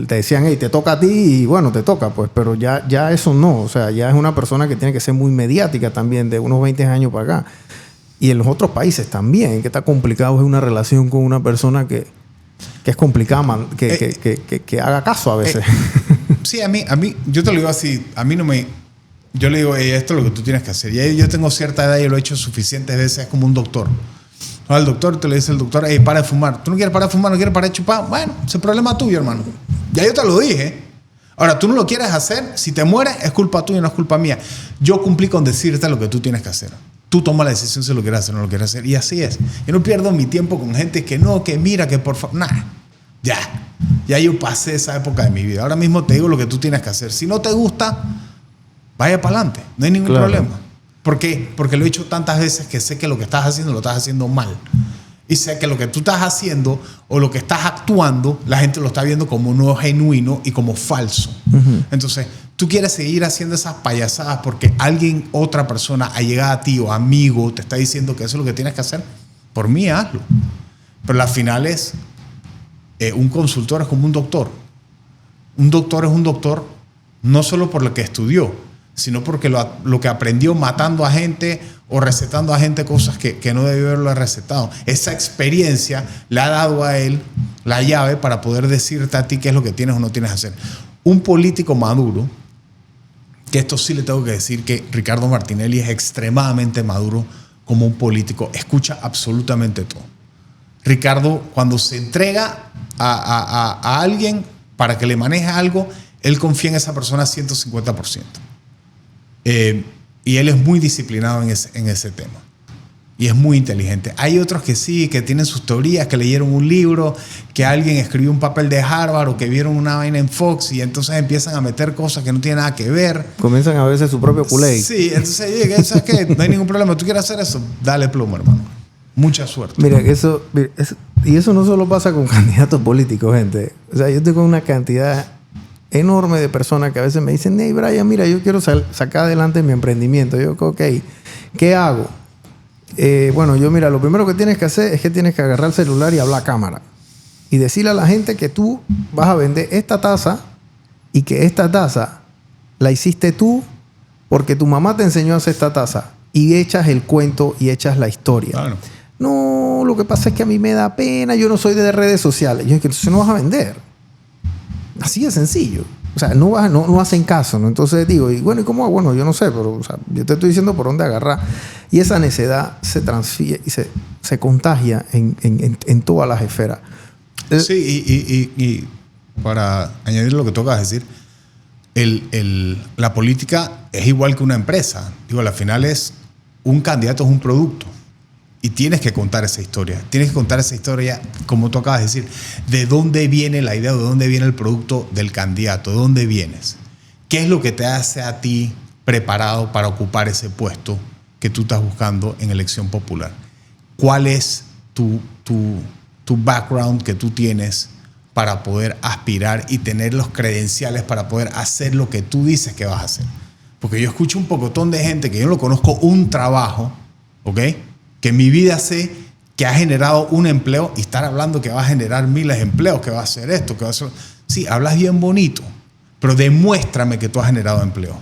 Speaker 1: te decían, hey, te toca a ti y bueno, te toca, pues. Pero ya eso no. O sea, ya es una persona que tiene que ser muy mediática también, de unos 20 años para acá. Y en los otros países también, que está complicado es una relación con una persona que es complicada, que haga caso a veces.
Speaker 2: Sí, a mí, yo te lo digo así, a mí no me... Yo le digo, esto es lo que tú tienes que hacer. Y yo tengo cierta edad y lo he hecho suficientes veces, es como un doctor. Al doctor te le dice el doctor, hey, para de fumar. ¿Tú no quieres parar de fumar? ¿No quieres parar de chupar? Bueno, ese es problema tuyo, hermano. Ya yo te lo dije. Ahora, tú no lo quieres hacer. Si te mueres, es culpa tuya, no es culpa mía. Yo cumplí con decirte lo que tú tienes que hacer. Tú tomas la decisión si lo quieres hacer o no lo quieres hacer. Y así es. Yo no pierdo mi tiempo con gente que no, que mira, que por favor. Nah. Ya yo pasé esa época de mi vida. Ahora mismo te digo lo que tú tienes que hacer. Si no te gusta, vaya para adelante. No hay ningún problema. ¿Por qué? Porque lo he hecho tantas veces que sé que lo que estás haciendo lo estás haciendo mal. Y sé que lo que tú estás haciendo o lo que estás actuando, la gente lo está viendo como no genuino y como falso. Uh-huh. Entonces, tú quieres seguir haciendo esas payasadas porque alguien, otra persona, ha llegado a ti o amigo, te está diciendo que eso es lo que tienes que hacer. Por mí, hazlo. Pero al final es, un consultor es como un doctor. Un doctor es un doctor no solo por lo que estudió, sino porque lo que aprendió matando a gente o recetando a gente cosas que no debió haberlo recetado. Esa experiencia le ha dado a él la llave para poder decirte a ti qué es lo que tienes o no tienes que hacer. Un político maduro, que esto sí le tengo que decir que Ricardo Martinelli es extremadamente maduro como un político, escucha absolutamente todo. Ricardo, cuando se entrega a alguien para que le maneje algo, él confía en esa persona 150%. Y él es muy disciplinado en ese tema. Y es muy inteligente. Hay otros que sí, que tienen sus teorías, que leyeron un libro, que alguien escribió un papel de Harvard o que vieron una vaina en Fox y entonces empiezan a meter cosas que no tienen nada que ver.
Speaker 1: Comienzan a verse su propio Kool-Aid.
Speaker 2: Sí, entonces, ¿sabes qué? No hay ningún problema. ¿Tú quieres hacer eso? Dale plomo, hermano. Mucha suerte.
Speaker 1: Mira, y eso no solo pasa con candidatos políticos, gente. O sea, yo tengo una cantidad enorme de personas que a veces me dicen, hey, Brian, mira, yo quiero sacar adelante mi emprendimiento. Yo digo, ok, ¿qué hago? Bueno, mira, lo primero que tienes que hacer es que tienes que agarrar el celular y hablar a cámara. Y decirle a la gente que tú vas a vender esta taza y que esta taza la hiciste tú porque tu mamá te enseñó a hacer esta taza. Y echas el cuento y echas la historia. Claro. No, lo que pasa es que a mí me da pena, yo no soy de redes sociales. Yo digo, entonces no vas a vender. Así de sencillo. O sea, no hacen caso, ¿no? Entonces digo, y bueno, ¿y cómo? Bueno, yo no sé, pero o sea, yo te estoy diciendo por dónde agarrar. Y esa necedad se transfiere y se contagia en todas las esferas.
Speaker 2: Sí, y para añadir lo que tú acabas de decir, la política es igual que una empresa. Digo, al final un candidato es un producto. Y tienes que contar esa historia. Tienes que contar esa historia, como tú acabas de decir, de dónde viene la idea, de dónde viene el producto del candidato, de dónde vienes. ¿Qué es lo que te hace a ti preparado para ocupar ese puesto que tú estás buscando en elección popular? ¿Cuál es tu background que tú tienes para poder aspirar y tener los credenciales para poder hacer lo que tú dices que vas a hacer? Porque yo escucho un pocotón de gente que yo no conozco un trabajo, ¿ok?, que en mi vida sé que ha generado un empleo y estar hablando que va a generar miles de empleos, que va a hacer esto, que va a hacer... Sí, hablas bien bonito, pero demuéstrame que tú has generado empleo.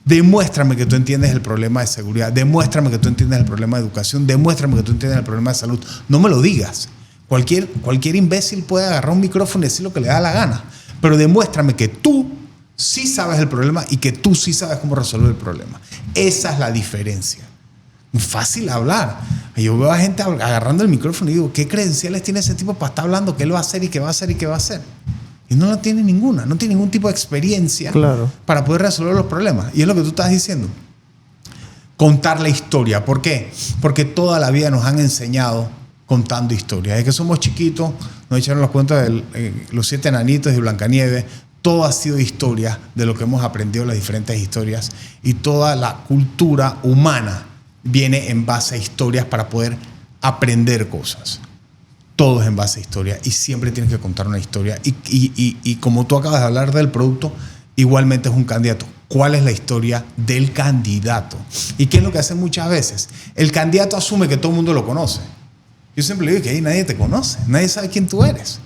Speaker 2: Demuéstrame que tú entiendes el problema de seguridad. Demuéstrame que tú entiendes el problema de educación. Demuéstrame que tú entiendes el problema de salud. No me lo digas. Cualquier imbécil puede agarrar un micrófono y decir lo que le da la gana, pero demuéstrame que tú sí sabes el problema y que tú sí sabes cómo resolver el problema. Esa es la diferencia. Fácil hablar. Yo veo a gente agarrando el micrófono y digo, ¿qué credenciales tiene ese tipo para estar hablando? ¿Qué él va a hacer y qué va a hacer y qué va a hacer? Y no la tiene ninguna. No tiene ningún tipo de experiencia para poder resolver los problemas. Y es lo que tú estás diciendo. Contar la historia. ¿Por qué? Porque toda la vida nos han enseñado contando historias. Desde que somos chiquitos, nos echaron los cuentos de los 7 enanitos de Blancanieves. Todo ha sido historia de lo que hemos aprendido, las diferentes historias. Y toda la cultura humana viene en base a historias para poder aprender cosas. Todo es en base a historia y siempre tienes que contar una historia. Y como tú acabas de hablar del producto, igualmente es un candidato. cuál es la historia del candidato. ¿Y qué es lo que hacen muchas veces? El candidato asume que todo el mundo lo conoce. Yo siempre le digo que ahí nadie te conoce, nadie sabe quién tú eres.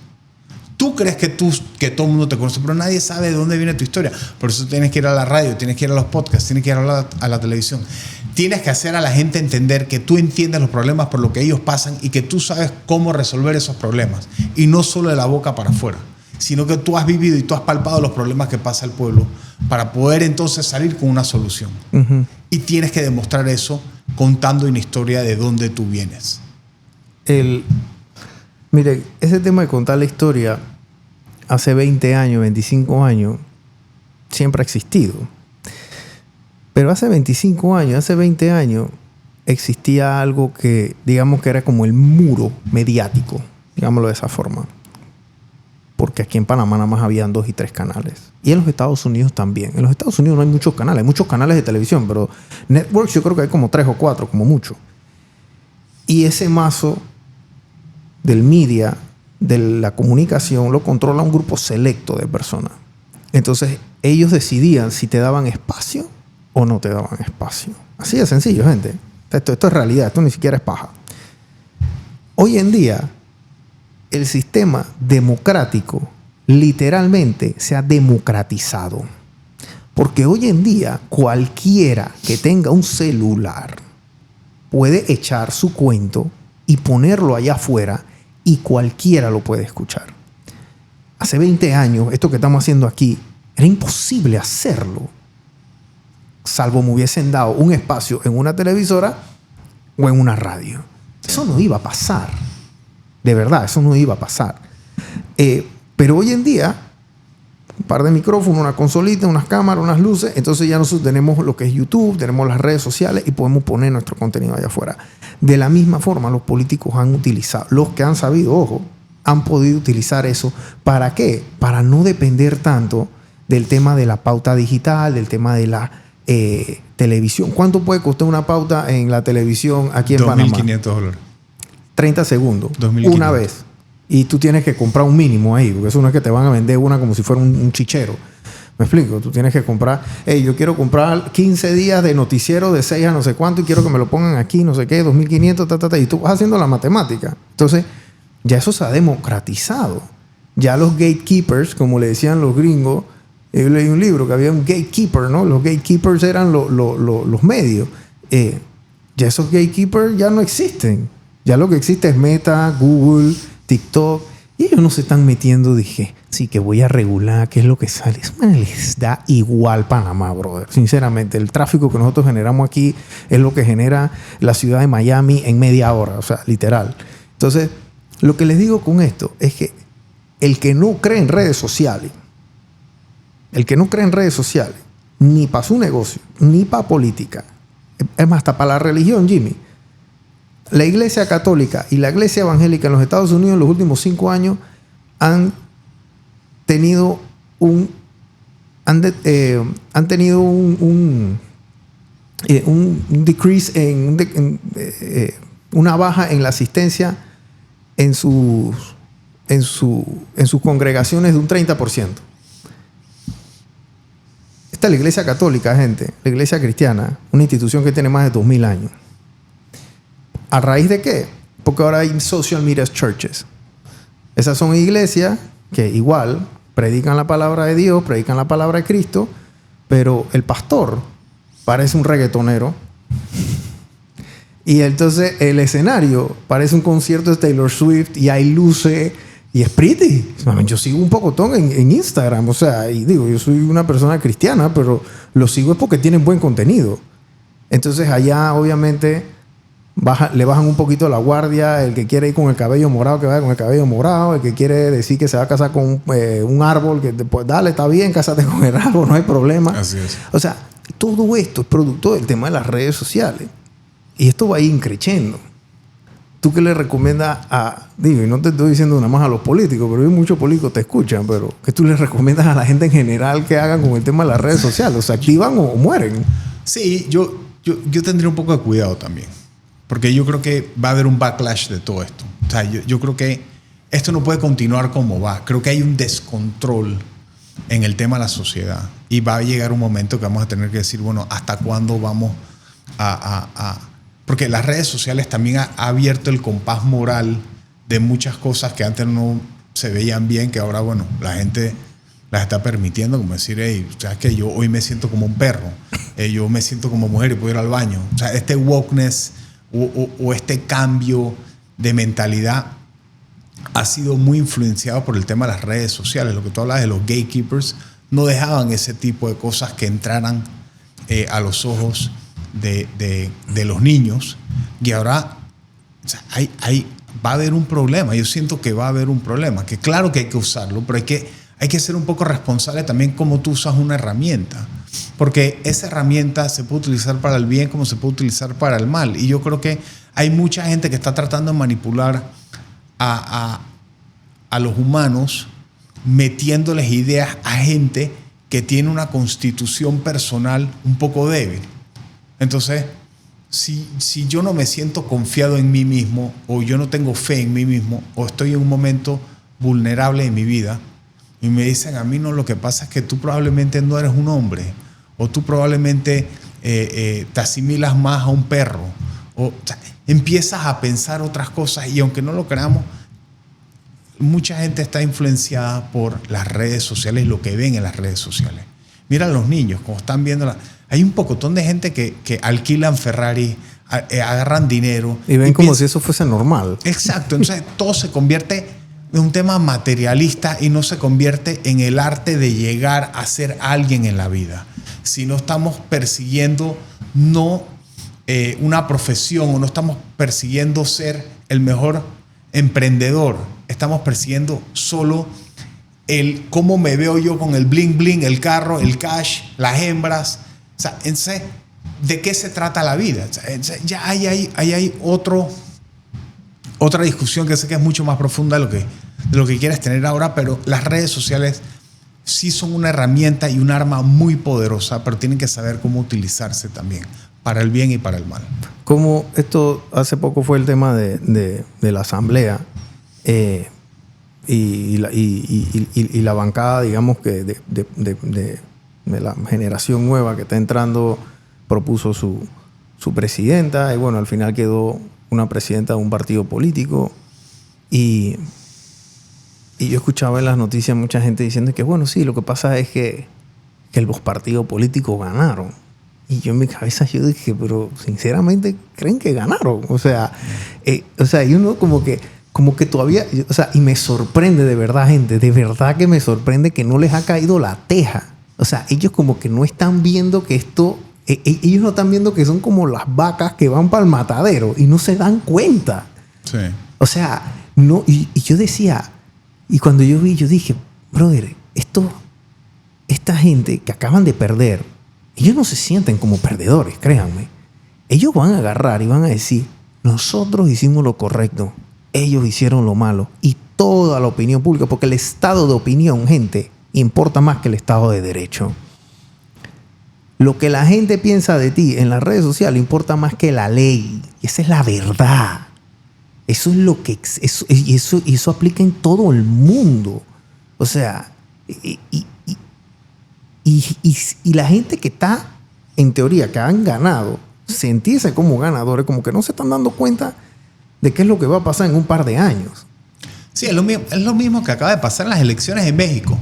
Speaker 2: Tú crees que todo el mundo te conoce, pero nadie sabe de dónde viene tu historia. Por eso tienes que ir a la radio, tienes que ir a los podcasts, tienes que ir a la televisión. Tienes que hacer a la gente entender que tú entiendes los problemas por lo que ellos pasan y que tú sabes cómo resolver esos problemas. Y no solo de la boca para afuera, sino que tú has vivido y tú has palpado los problemas que pasa el pueblo para poder entonces salir con una solución. Uh-huh. Y tienes que demostrar eso contando una historia de dónde tú vienes.
Speaker 1: Mire, ese tema de contar la historia hace 20 años, 25 años, siempre ha existido. Pero hace 25 años, hace 20 años, existía algo que, digamos que era como el muro mediático, digámoslo de esa forma. Porque aquí en Panamá nada más habían 2 y 3 canales. Y en los Estados Unidos también. En los Estados Unidos no hay muchos canales. Hay muchos canales de televisión, pero networks yo creo que hay como 3 o 4, como mucho. Y ese mazo del media, de la comunicación, lo controla un grupo selecto de personas. Entonces, ellos decidían si te daban espacio o no te daban espacio. Así de sencillo, gente. Esto es realidad. Esto ni siquiera es paja. Hoy en día, el sistema democrático literalmente se ha democratizado. Porque hoy en día, cualquiera que tenga un celular puede echar su cuento y ponerlo allá afuera y cualquiera lo puede escuchar. Hace 20 años, esto que estamos haciendo aquí, era imposible hacerlo. Salvo me hubiesen dado un espacio en una televisora o en una radio. Eso no iba a pasar. De verdad, eso no iba a pasar. Pero hoy en día, un par de micrófonos, una consolita, unas cámaras, unas luces, entonces ya nosotros tenemos lo que es YouTube, tenemos las redes sociales y podemos poner nuestro contenido allá afuera. De la misma forma, los políticos han utilizado, los que han sabido, ojo, han podido utilizar eso. ¿Para qué? Para no depender tanto del tema de la pauta digital, del tema de la televisión. ¿Cuánto puede costar una pauta en la televisión aquí en Panamá?
Speaker 2: $2,500.
Speaker 1: 30 segundos.
Speaker 2: 2,500.
Speaker 1: Una vez. Y tú tienes que comprar un mínimo ahí, porque eso no es que te van a vender una como si fuera un chichero. ¿Me explico? Tú tienes que comprar, yo quiero comprar 15 días de noticiero de 6 a no sé cuánto y quiero que me lo pongan aquí, no sé qué, 2,500, y tú vas haciendo la matemática. Entonces, ya eso se ha democratizado. Ya los gatekeepers, como le decían los gringos, yo leí un libro que había un gatekeeper, ¿no? Los gatekeepers eran los medios. Ya esos gatekeepers ya no existen. Ya lo que existe es Meta, Google, TikTok. Y ellos no se están metiendo, dije, sí, que voy a regular qué es lo que sale. Eso les da igual Panamá, brother. Sinceramente, el tráfico que nosotros generamos aquí es lo que genera la ciudad de Miami en media hora. O sea, literal. Entonces, lo que les digo con esto es que el que no cree en redes sociales, ni para su negocio, ni para política, es más, hasta para la religión, Jimmy. La Iglesia Católica y la Iglesia Evangélica en los Estados Unidos en los últimos 5 años han tenido un decrease, una baja en la asistencia en sus congregaciones de un 30%. Esta es la Iglesia Católica, gente, la Iglesia Cristiana, una institución que tiene más de 2000 años. ¿A raíz de qué? Porque ahora hay social media churches. Esas son iglesias que igual predican la palabra de Dios, predican la palabra de Cristo, pero el pastor parece un reggaetonero. Y entonces el escenario parece un concierto de Taylor Swift y hay luces y es pretty. Yo sigo un pocotón en Instagram, o sea, y digo, yo soy una persona cristiana, pero lo sigo es porque tienen buen contenido. Entonces allá obviamente le bajan un poquito la guardia. El que quiere ir con el cabello morado, que vaya con el cabello morado. El que quiere decir que se va a casar con un árbol, que pues dale, está bien, cásate con el árbol, no hay problema.
Speaker 2: Así es.
Speaker 1: O sea, todo esto es producto del tema de las redes sociales. Y esto va a ir increciendo. ¿Tú qué le recomiendas digo, y no te estoy diciendo nada más a los políticos, pero hay muchos políticos que te escuchan, pero ¿qué tú le recomiendas a la gente en general que hagan con el tema de las redes sociales? ¿O se activan o mueren?
Speaker 2: Sí, yo tendría un poco de cuidado también. Porque yo creo que va a haber un backlash de todo esto. O sea, yo creo que esto no puede continuar como va. Creo que hay un descontrol en el tema de la sociedad. Y va a llegar un momento que vamos a tener que decir, bueno, ¿hasta cuándo vamos porque las redes sociales también ha abierto el compás moral de muchas cosas que antes no se veían bien, que ahora, bueno, la gente las está permitiendo, como decir, hey, o sea, que yo hoy me siento como un perro, yo me siento como mujer y puedo ir al baño. O sea, este wokeness o este cambio de mentalidad ha sido muy influenciado por el tema de las redes sociales. Lo que tú hablas de los gatekeepers, no dejaban ese tipo de cosas que entraran a los ojos de los niños. Y ahora, o sea, va a haber un problema. Yo siento que va a haber un problema, que claro que hay que usarlo, pero hay que ser un poco responsable también cómo tú usas una herramienta. Porque esa herramienta se puede utilizar para el bien como se puede utilizar para el mal. Y yo creo que hay mucha gente que está tratando de manipular a los humanos, metiéndoles ideas a gente que tiene una constitución personal un poco débil. Entonces, si yo no me siento confiado en mí mismo, o yo no tengo fe en mí mismo, o estoy en un momento vulnerable en mi vida, y me dicen a mí, no, lo que pasa es que tú probablemente no eres un hombre, o tú probablemente te asimilas más a un perro, o sea, empiezas a pensar otras cosas, y aunque no lo creamos, mucha gente está influenciada por las redes sociales y lo que ven en las redes sociales. Mira a los niños, como están viendo, hay un pocotón de gente que alquilan Ferrari, agarran dinero.
Speaker 1: Y ven como si eso fuese normal.
Speaker 2: Exacto, entonces todo se convierte en un tema materialista y no se convierte en el arte de llegar a ser alguien en la vida. Si no estamos persiguiendo una profesión, o no estamos persiguiendo ser el mejor emprendedor, estamos persiguiendo solo el cómo me veo yo con el bling bling, el carro, el cash, las hembras. O sea, ¿de qué se trata la vida? O sea, ya hay otra discusión que sé que es mucho más profunda de lo que quieres tener ahora, pero las redes sociales sí son una herramienta y un arma muy poderosa, pero tienen que saber cómo utilizarse también, para el bien y para el mal.
Speaker 1: Como esto hace poco fue el tema de la asamblea y la bancada, digamos, que de la generación nueva que está entrando, propuso su presidenta, y bueno, al final quedó una presidenta de un partido político, y yo escuchaba en las noticias mucha gente diciendo que bueno, sí, lo que pasa es que los partidos políticos ganaron. Y yo en mi cabeza yo dije, pero sinceramente, ¿creen que ganaron? O sea, y uno como que todavía, o sea, y me sorprende de verdad, gente, de verdad que me sorprende que no les ha caído la teja. O sea, ellos como que no están viendo que esto, ellos no están viendo que son como las vacas que van para el matadero y no se dan cuenta.
Speaker 2: Sí.
Speaker 1: O sea, no, y yo decía, y cuando yo dije, brother, esta gente que acaban de perder, ellos no se sienten como perdedores, créanme. Ellos van a agarrar y van a decir, nosotros hicimos lo correcto, ellos hicieron lo malo, y toda la opinión pública, porque el estado de opinión, gente, importa más que el estado de derecho. Lo que la gente piensa de ti en las redes sociales importa más que la ley. Y esa es la verdad. Eso es lo que eso aplica en todo el mundo. O sea, y la gente que está, en teoría, que han ganado, sentirse como ganadores, como que no se están dando cuenta de qué es lo que va a pasar en un par de años.
Speaker 2: Sí, es lo mismo que acaba de pasar en las elecciones en México.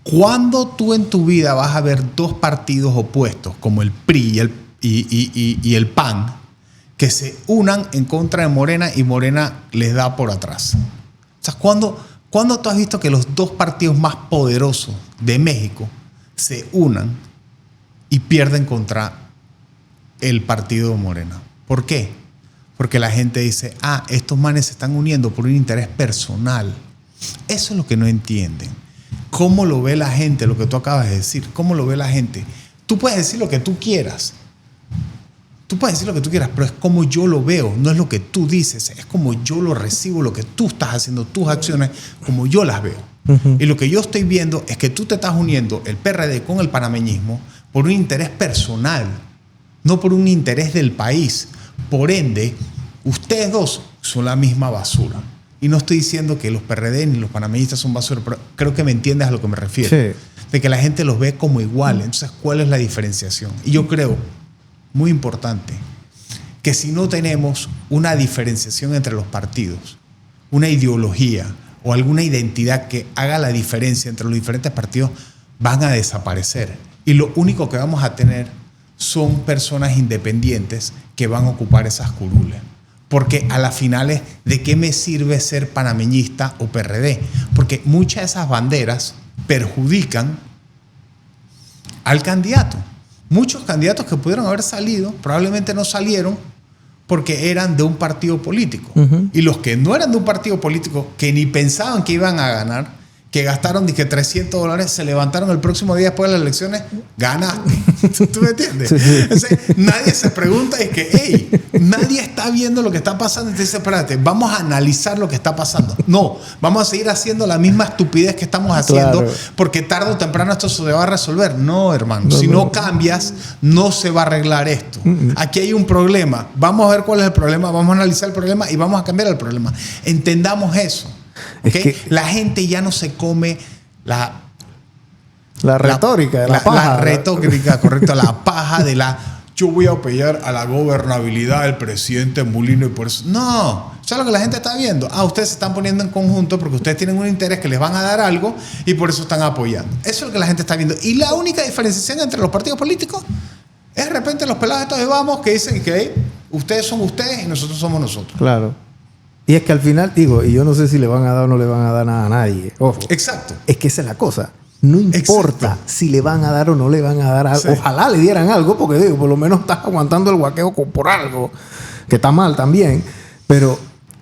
Speaker 2: ¿Cuándo tú en tu vida vas a ver dos partidos opuestos, como el PRI y el PAN, que se unan en contra de Morena y Morena les da por atrás? O sea, ¿cuándo tú has visto que los dos partidos más poderosos de México se unan y pierden contra el partido de Morena? ¿Por qué? Porque la gente dice, estos manes se están uniendo por un interés personal. Eso es lo que no entienden. ¿Cómo lo ve la gente? Lo que tú acabas de decir. ¿Cómo lo ve la gente? Tú puedes decir lo que tú quieras. Pero es como yo lo veo. No es lo que tú dices. Es como yo lo recibo, lo que tú estás haciendo, tus acciones, como yo las veo. Uh-huh. Y lo que yo estoy viendo es que tú te estás uniendo, el PRD con el panameñismo, por un interés personal, no por un interés del país. Por ende, ustedes dos son la misma basura. Y no estoy diciendo que los PRD ni los panameñistas son basura, pero creo que me entiendes a lo que me refiero.
Speaker 1: Sí.
Speaker 2: De que la gente los ve como iguales. Entonces, ¿cuál es la diferenciación? Y yo creo, muy importante, que si no tenemos una diferenciación entre los partidos, una ideología o alguna identidad que haga la diferencia entre los diferentes partidos, van a desaparecer. Y lo único que vamos a tener son personas independientes que van a ocupar esas curules. Porque a las finales, ¿de qué me sirve ser panameñista o PRD? Porque muchas de esas banderas perjudican al candidato. Muchos candidatos que pudieron haber salido probablemente no salieron porque eran de un partido político. Y los que no eran de un partido político, que ni pensaban que iban a ganar, que gastaron $300, se levantaron el próximo día después de las elecciones, ganaste. ¿Tú me entiendes? Sí. Entonces, nadie se pregunta, es que, hey, nadie está viendo lo que está pasando. Entonces, espérate, vamos a analizar lo que está pasando. No, vamos a seguir haciendo la misma estupidez que estamos haciendo, claro, porque tarde o temprano esto se va a resolver. No, hermano, si no cambias, no se va a arreglar esto. Aquí hay un problema. Vamos a ver cuál es el problema, vamos a analizar el problema y vamos a cambiar el problema. Entendamos eso. ¿Okay? Es que la gente ya no se come la
Speaker 1: retórica de la paja.
Speaker 2: La retórica, correcto, la paja de yo voy a apoyar a la gobernabilidad del presidente Mulino y por eso. No, eso es lo que la gente está viendo. Ustedes se están poniendo en conjunto porque ustedes tienen un interés que les van a dar algo y por eso están apoyando. Eso es lo que la gente está viendo. Y la única diferenciación entre los partidos políticos es de repente los pelados estos de vamos que dicen que ustedes son ustedes y nosotros somos nosotros.
Speaker 1: Claro. Y es que al final, digo, y yo no sé si le van a dar o no le van a dar nada a nadie. Ojo.
Speaker 2: Exacto.
Speaker 1: Es que esa es la cosa. No importa si le van a dar o no le van a dar algo. Sí. Ojalá le dieran algo, porque digo, por lo menos estás aguantando el guaqueo por algo, que está mal también. Pero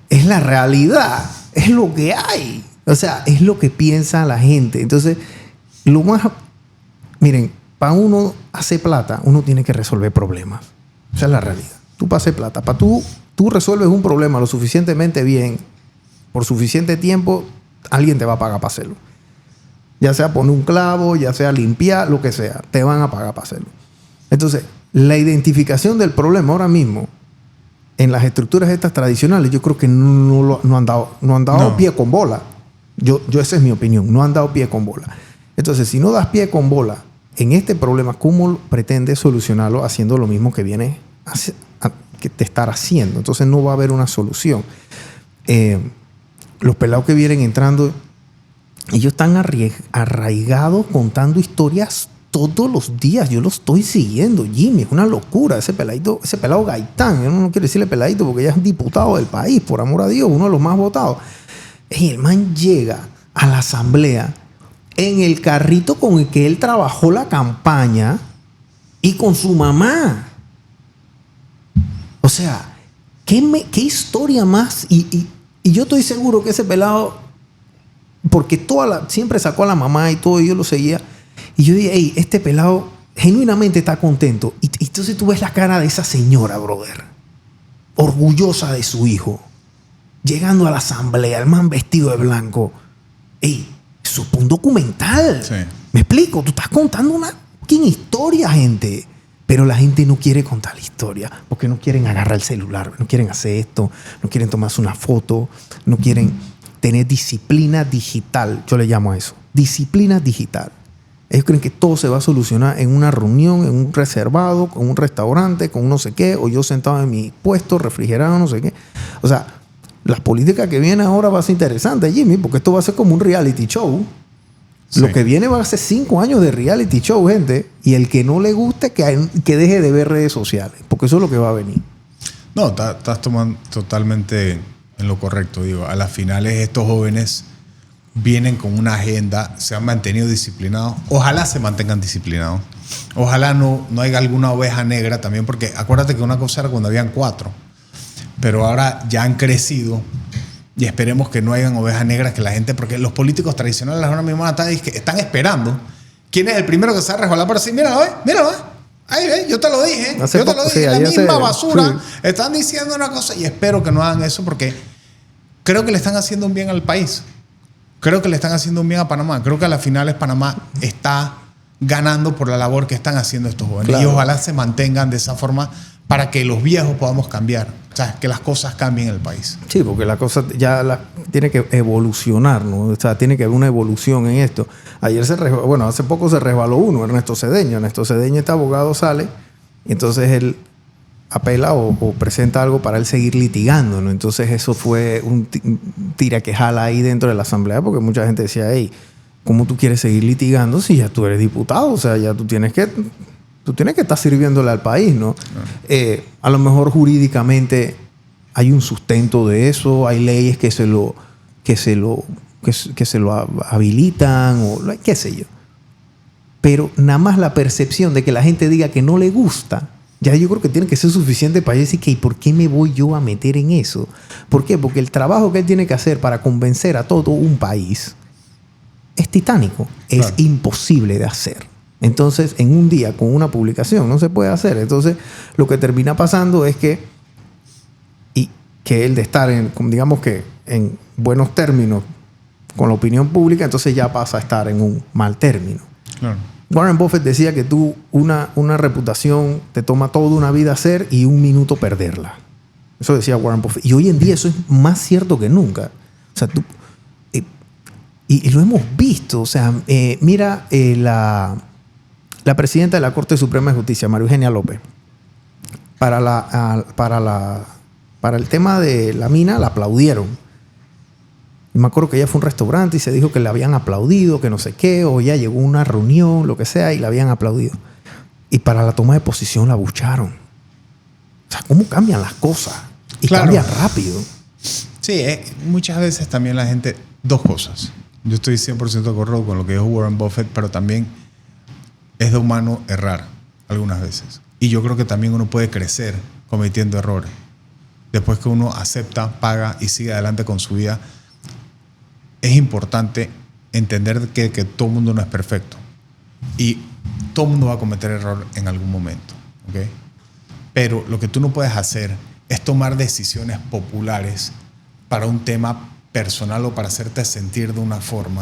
Speaker 1: es la realidad. Es lo que hay. O sea, es lo que piensa la gente. Entonces, lo más... Miren, para uno hacer plata, uno tiene que resolver problemas. Esa es la realidad. Tú para hacer plata, para tú resuelves un problema lo suficientemente bien, por suficiente tiempo, alguien te va a pagar para hacerlo. Ya sea poner un clavo, ya sea limpiar, lo que sea, te van a pagar para hacerlo. Entonces, la identificación del problema ahora mismo, en las estructuras estas tradicionales, yo creo que no han dado pie con bola. Esa es mi opinión, no han dado pie con bola. Entonces, si no das pie con bola en este problema, ¿cómo pretendes solucionarlo haciendo lo mismo que viene que te estar haciendo? Entonces no va a haber una solución. Los pelados que vienen entrando, ellos están arraigados contando historias todos los días. Yo lo estoy siguiendo, Jimmy, es una locura. Ese pelado Gaitán, yo no quiero decirle peladito porque ya es diputado del país, por amor a Dios, uno de los más votados. Y el man llega a la asamblea en el carrito con el que él trabajó la campaña y con su mamá. O sea, ¿qué historia más? Y yo estoy seguro que ese pelado, porque siempre sacó a la mamá y todo, y yo lo seguía. Y yo dije, hey, este pelado genuinamente está contento. Y entonces tú ves la cara de esa señora, brother, orgullosa de su hijo, llegando a la asamblea, el man vestido de blanco. Hey, eso es un documental. Sí. ¿Me explico? Tú estás contando una historia, gente. Pero la gente no quiere contar la historia porque no quieren agarrar el celular, no quieren hacer esto, no quieren tomarse una foto, no quieren tener disciplina digital. Yo le llamo a eso, disciplina digital. Ellos creen que todo se va a solucionar en una reunión, en un reservado, con un restaurante, con no sé qué, o yo sentado en mi puesto, refrigerado, no sé qué. O sea, la política que viene ahora va a ser interesante, Jimmy, porque esto va a ser como un reality show. Sí. Lo que viene va a ser 5 años de reality show, gente. Y el que no le guste, que deje de ver redes sociales. Porque eso es lo que va a venir.
Speaker 2: No, estás tomando totalmente en lo correcto. Digo, a las finales estos jóvenes vienen con una agenda, se han mantenido disciplinados. Ojalá se mantengan disciplinados. Ojalá no haya alguna oveja negra también. Porque acuérdate que una cosa era cuando habían 4. Pero ahora ya han crecido. Y esperemos que no hayan ovejas negras, que la gente, porque los políticos tradicionales ahora mismo están esperando. ¿Quién es el primero que se va a resbalar? Pero sí, míralo, ahí, yo te lo dije. Yo te lo dije, la misma basura. Sí. Están diciendo una cosa y espero que no hagan eso porque creo que le están haciendo un bien al país. Creo que le están haciendo un bien a Panamá. Creo que a las finales Panamá está ganando por la labor que están haciendo estos jóvenes. Claro. Y ojalá se mantengan de esa forma para que los viejos podamos cambiar. sea, que las cosas cambien en el país.
Speaker 1: Sí, porque la cosa tiene que evolucionar, ¿no? O sea, tiene que haber una evolución en esto. Hace poco se resbaló uno, Ernesto Cedeño. Ernesto Cedeño, este abogado, sale y entonces él apela o presenta algo para él seguir litigando, ¿no? Entonces eso fue un tira que jala ahí dentro de la asamblea, porque mucha gente decía, hey, ¿cómo tú quieres seguir litigando si ya tú eres diputado? O sea, ya tú tienes que estar sirviéndole al país, ¿no? A lo mejor jurídicamente hay un sustento de eso, hay leyes que se lo habilitan o qué sé yo. Pero nada más la percepción de que la gente diga que no le gusta, ya yo creo que tiene que ser suficiente para decir que ¿y por qué me voy yo a meter en eso? ¿Por qué? Porque el trabajo que él tiene que hacer para convencer a todo un país es titánico. Claro. Es imposible de hacer. Entonces, en un día con una publicación no se puede hacer. Entonces, lo que termina pasando es que él de estar digamos que en buenos términos con la opinión pública, entonces ya pasa a estar en un mal término.
Speaker 2: Claro.
Speaker 1: Warren Buffett decía que tú una reputación te toma toda una vida hacer y 1 minuto perderla. Eso decía Warren Buffett. Y hoy en día eso es más cierto que nunca. O sea, y lo hemos visto. O sea, mira la presidenta de la Corte Suprema de Justicia, María Eugenia López, para el tema de la mina la aplaudieron. Y me acuerdo que ella fue a un restaurante y se dijo que le habían aplaudido, que no sé qué, o ya llegó a una reunión, lo que sea, y la habían aplaudido. Y para la toma de posición la abucharon. O sea, ¿cómo cambian las cosas? Y claro, cambian rápido.
Speaker 2: Sí, muchas veces también la gente... Dos cosas. Yo estoy 100% de acuerdo con lo que dijo Warren Buffett, pero también es de humano errar algunas veces. Y yo creo que también uno puede crecer cometiendo errores. Después que uno acepta, paga y sigue adelante con su vida, es importante entender que todo el mundo no es perfecto. Y todo el mundo va a cometer error en algún momento. ¿Okay? Pero lo que tú no puedes hacer es tomar decisiones populares para un tema personal o para hacerte sentir de una forma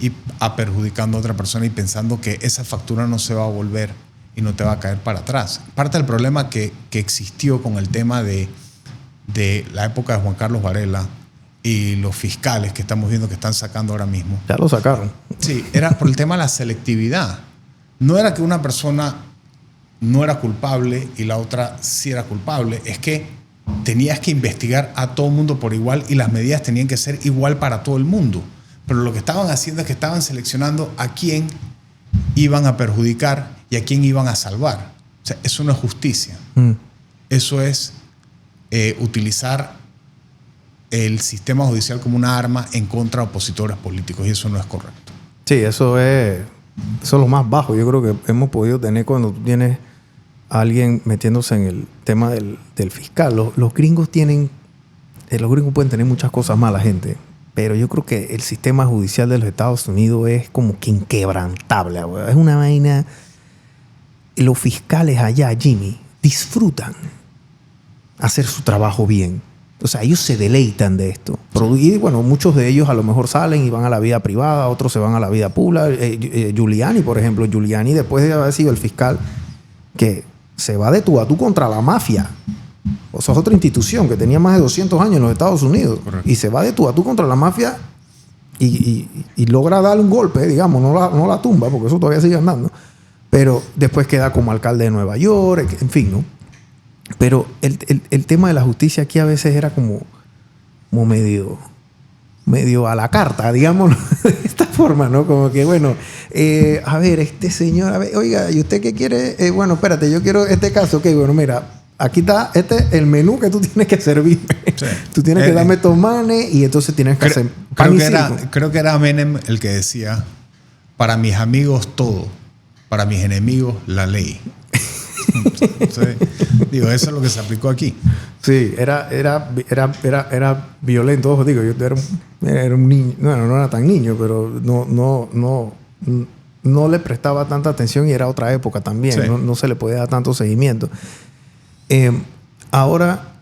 Speaker 2: y perjudicando a otra persona y pensando que esa factura no se va a volver y no te va a caer para atrás. Parte del problema que existió con el tema de la época de Juan Carlos Varela y los fiscales que estamos viendo que están sacando ahora mismo.
Speaker 1: Ya lo sacaron.
Speaker 2: Sí, era por el tema de la selectividad. No era que una persona no era culpable y la otra sí era culpable. Es que tenías que investigar a todo el mundo por igual y las medidas tenían que ser igual para todo el mundo. Pero lo que estaban haciendo es que estaban seleccionando a quién iban a perjudicar y a quién iban a salvar. O sea, eso no es justicia. Eso es utilizar el sistema judicial como una arma en contra de opositores políticos, y eso no es correcto.
Speaker 1: Sí, eso es lo más bajo. Yo creo que hemos podido tener cuando tú tienes a alguien metiéndose en el tema del fiscal. Los gringos pueden tener muchas cosas malas, gente, pero yo creo que el sistema judicial de los Estados Unidos es como que inquebrantable. Es una vaina. Los fiscales allá, Jimmy, disfrutan hacer su trabajo bien. O sea, ellos se deleitan de esto. Y bueno, muchos de ellos a lo mejor salen y van a la vida privada, otros se van a la vida pública. Giuliani, por ejemplo. Giuliani, después de haber sido el fiscal que se va de tú a tú contra la mafia. O sea, es otra institución que tenía más de 200 años en los Estados Unidos. Correcto. Y se va de tú a tú contra la mafia y logra darle un golpe, digamos. No la tumba, porque eso todavía sigue andando. Pero después queda como alcalde de Nueva York, en fin, ¿no? Pero el tema de la justicia aquí a veces era como medio a la carta, digámoslo de esta forma, ¿no? Como que, bueno, a ver, este señor, a ver, oiga, ¿y usted qué quiere? Bueno, espérate, yo quiero este caso. Ok, bueno, mira, aquí está el menú que tú tienes que servirme. Sí. Tú tienes que darme tomanes y entonces tienes que hacer pan y circo.
Speaker 2: Creo que era Menem el que decía, para mis amigos todo, para mis enemigos la ley. Entonces, digo, eso es lo que se aplicó aquí.
Speaker 1: Sí, era violento. Ojo, digo, yo era un niño, no era tan niño, pero no le prestaba tanta atención y era otra época también. Sí. No se le podía dar tanto seguimiento. Ahora,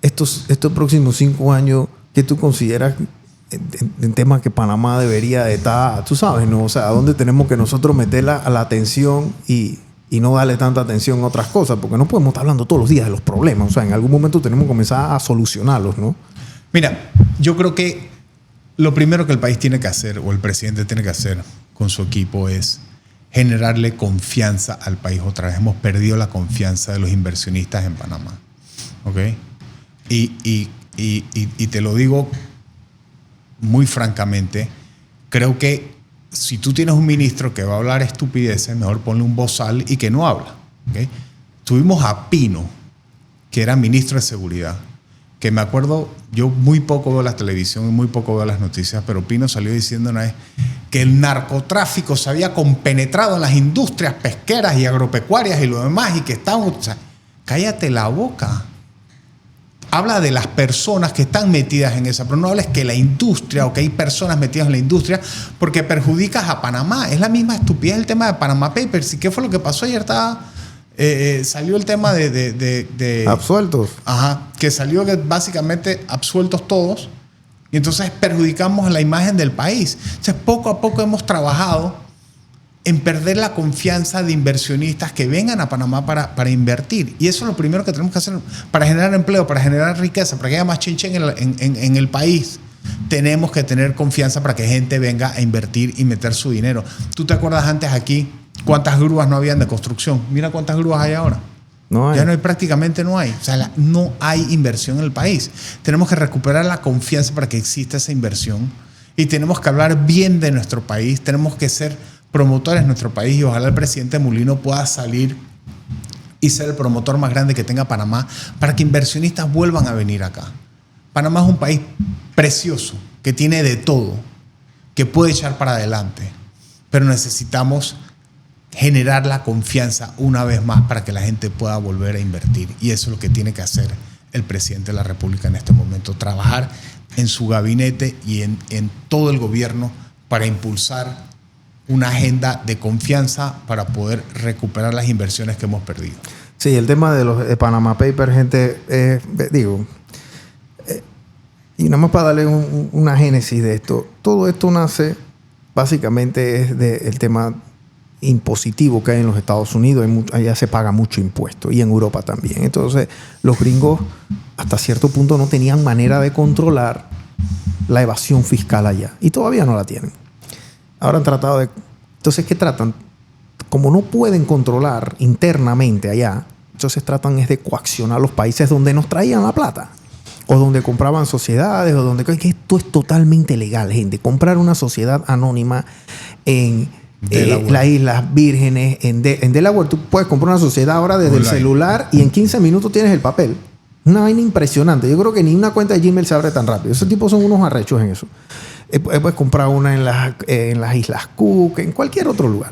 Speaker 1: estos próximos 5 años, ¿qué tú consideras en temas que Panamá debería de estar, tú sabes, ¿no? O sea, ¿a dónde tenemos que nosotros meter la atención y y no darle tanta atención a otras cosas, porque no podemos estar hablando todos los días de los problemas. O sea, en algún momento tenemos que comenzar a solucionarlos, ¿no?
Speaker 2: Mira, yo creo que lo primero que el país tiene que hacer, o el presidente tiene que hacer con su equipo, es generarle confianza al país otra vez. Hemos perdido la confianza de los inversionistas en Panamá. ¿Ok? Y te lo digo muy francamente, creo que si tú tienes un ministro que va a hablar estupideces, mejor ponle un bozal y que no habla. ¿Okay? Tuvimos a Pino, que era ministro de Seguridad, que me acuerdo, yo muy poco veo la televisión y muy poco veo las noticias, pero Pino salió diciendo una vez que el narcotráfico se había compenetrado en las industrias pesqueras y agropecuarias y lo demás, y que estaban... O sea, cállate la boca. Habla de las personas que están metidas en esa, pero no hables que la industria o que hay personas metidas en la industria, porque perjudicas a Panamá. Es la misma estupidez el tema de Panama Papers. ¿Y qué fue lo que pasó ayer? Salió el tema de
Speaker 1: absueltos.
Speaker 2: Ajá, que salió que básicamente absueltos todos, y entonces perjudicamos la imagen del país. Entonces poco a poco hemos trabajado en perder la confianza de inversionistas que vengan a Panamá para invertir. Y eso es lo primero que tenemos que hacer para generar empleo, para generar riqueza, para que haya más chinche en el país. Tenemos que tener confianza para que gente venga a invertir y meter su dinero. ¿Tú te acuerdas antes aquí cuántas grúas no habían de construcción? Mira cuántas grúas hay ahora.
Speaker 1: No hay.
Speaker 2: Ya no hay, prácticamente no hay. O sea, no hay inversión en el país. Tenemos que recuperar la confianza para que exista esa inversión. Y tenemos que hablar bien de nuestro país. Tenemos que ser promotores de nuestro país, y ojalá el presidente Mulino pueda salir y ser el promotor más grande que tenga Panamá para que inversionistas vuelvan a venir acá. Panamá es un país precioso, que tiene de todo, que puede echar para adelante, pero necesitamos generar la confianza una vez más para que la gente pueda volver a invertir, y eso es lo que tiene que hacer el presidente de la República en este momento, trabajar en su gabinete y en todo el gobierno para impulsar una agenda de confianza para poder recuperar las inversiones que hemos perdido.
Speaker 1: Sí, el tema de los Panama Papers, gente, y nada más para darle una génesis de esto, todo esto nace básicamente es del tema impositivo que hay en los Estados Unidos. Allá se paga mucho impuesto, y en Europa también. Entonces los gringos hasta cierto punto no tenían manera de controlar la evasión fiscal allá, y todavía no la tienen. Ahora han tratado de... Entonces, ¿qué tratan? Como no pueden controlar internamente allá, entonces tratan es de coaccionar a los países donde nos traían la plata, o donde compraban sociedades, o donde... Que esto es totalmente legal, gente. Comprar una sociedad anónima en las Islas Vírgenes, en Delaware, tú puedes comprar una sociedad ahora desde el celular y en 15 minutos tienes el papel. Una vaina impresionante. Yo creo que ni una cuenta de Gmail se abre tan rápido. Esos tipos son unos arrechos en eso. Puedes comprar una en las Islas Cook, en cualquier otro lugar.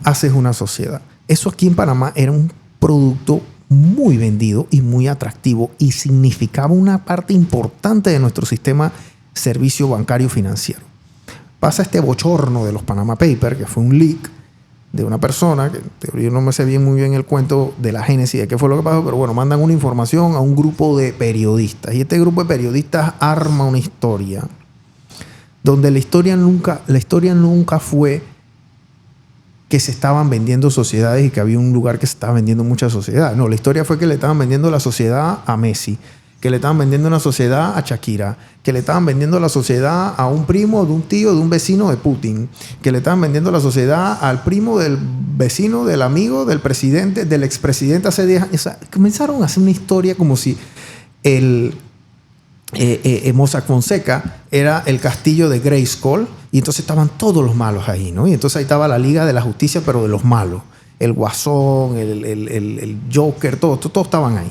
Speaker 1: Haces una sociedad. Eso aquí en Panamá era un producto muy vendido y muy atractivo, y significaba una parte importante de nuestro sistema servicio bancario financiero. Pasa este bochorno de los Panama Papers, que fue un leak de una persona, que yo no me sé muy bien el cuento de la génesis de qué fue lo que pasó, pero bueno, mandan una información a un grupo de periodistas, y este grupo de periodistas arma una historia donde la historia nunca fue que se estaban vendiendo sociedades y que había un lugar que se estaba vendiendo muchas sociedades. No, la historia fue que le estaban vendiendo la sociedad a Messi, que le estaban vendiendo una sociedad a Shakira, que le estaban vendiendo la sociedad a un primo de un tío de un vecino de Putin, que le estaban vendiendo la sociedad al primo del vecino del amigo del presidente, del expresidente hace 10 años. O sea, comenzaron a hacer una historia como si el Mossack Fonseca era el castillo de Grayskull, y entonces estaban todos los malos ahí, ¿no? Y entonces ahí estaba la Liga de la Justicia, pero de los malos. El Guasón, el Joker, todos estaban ahí.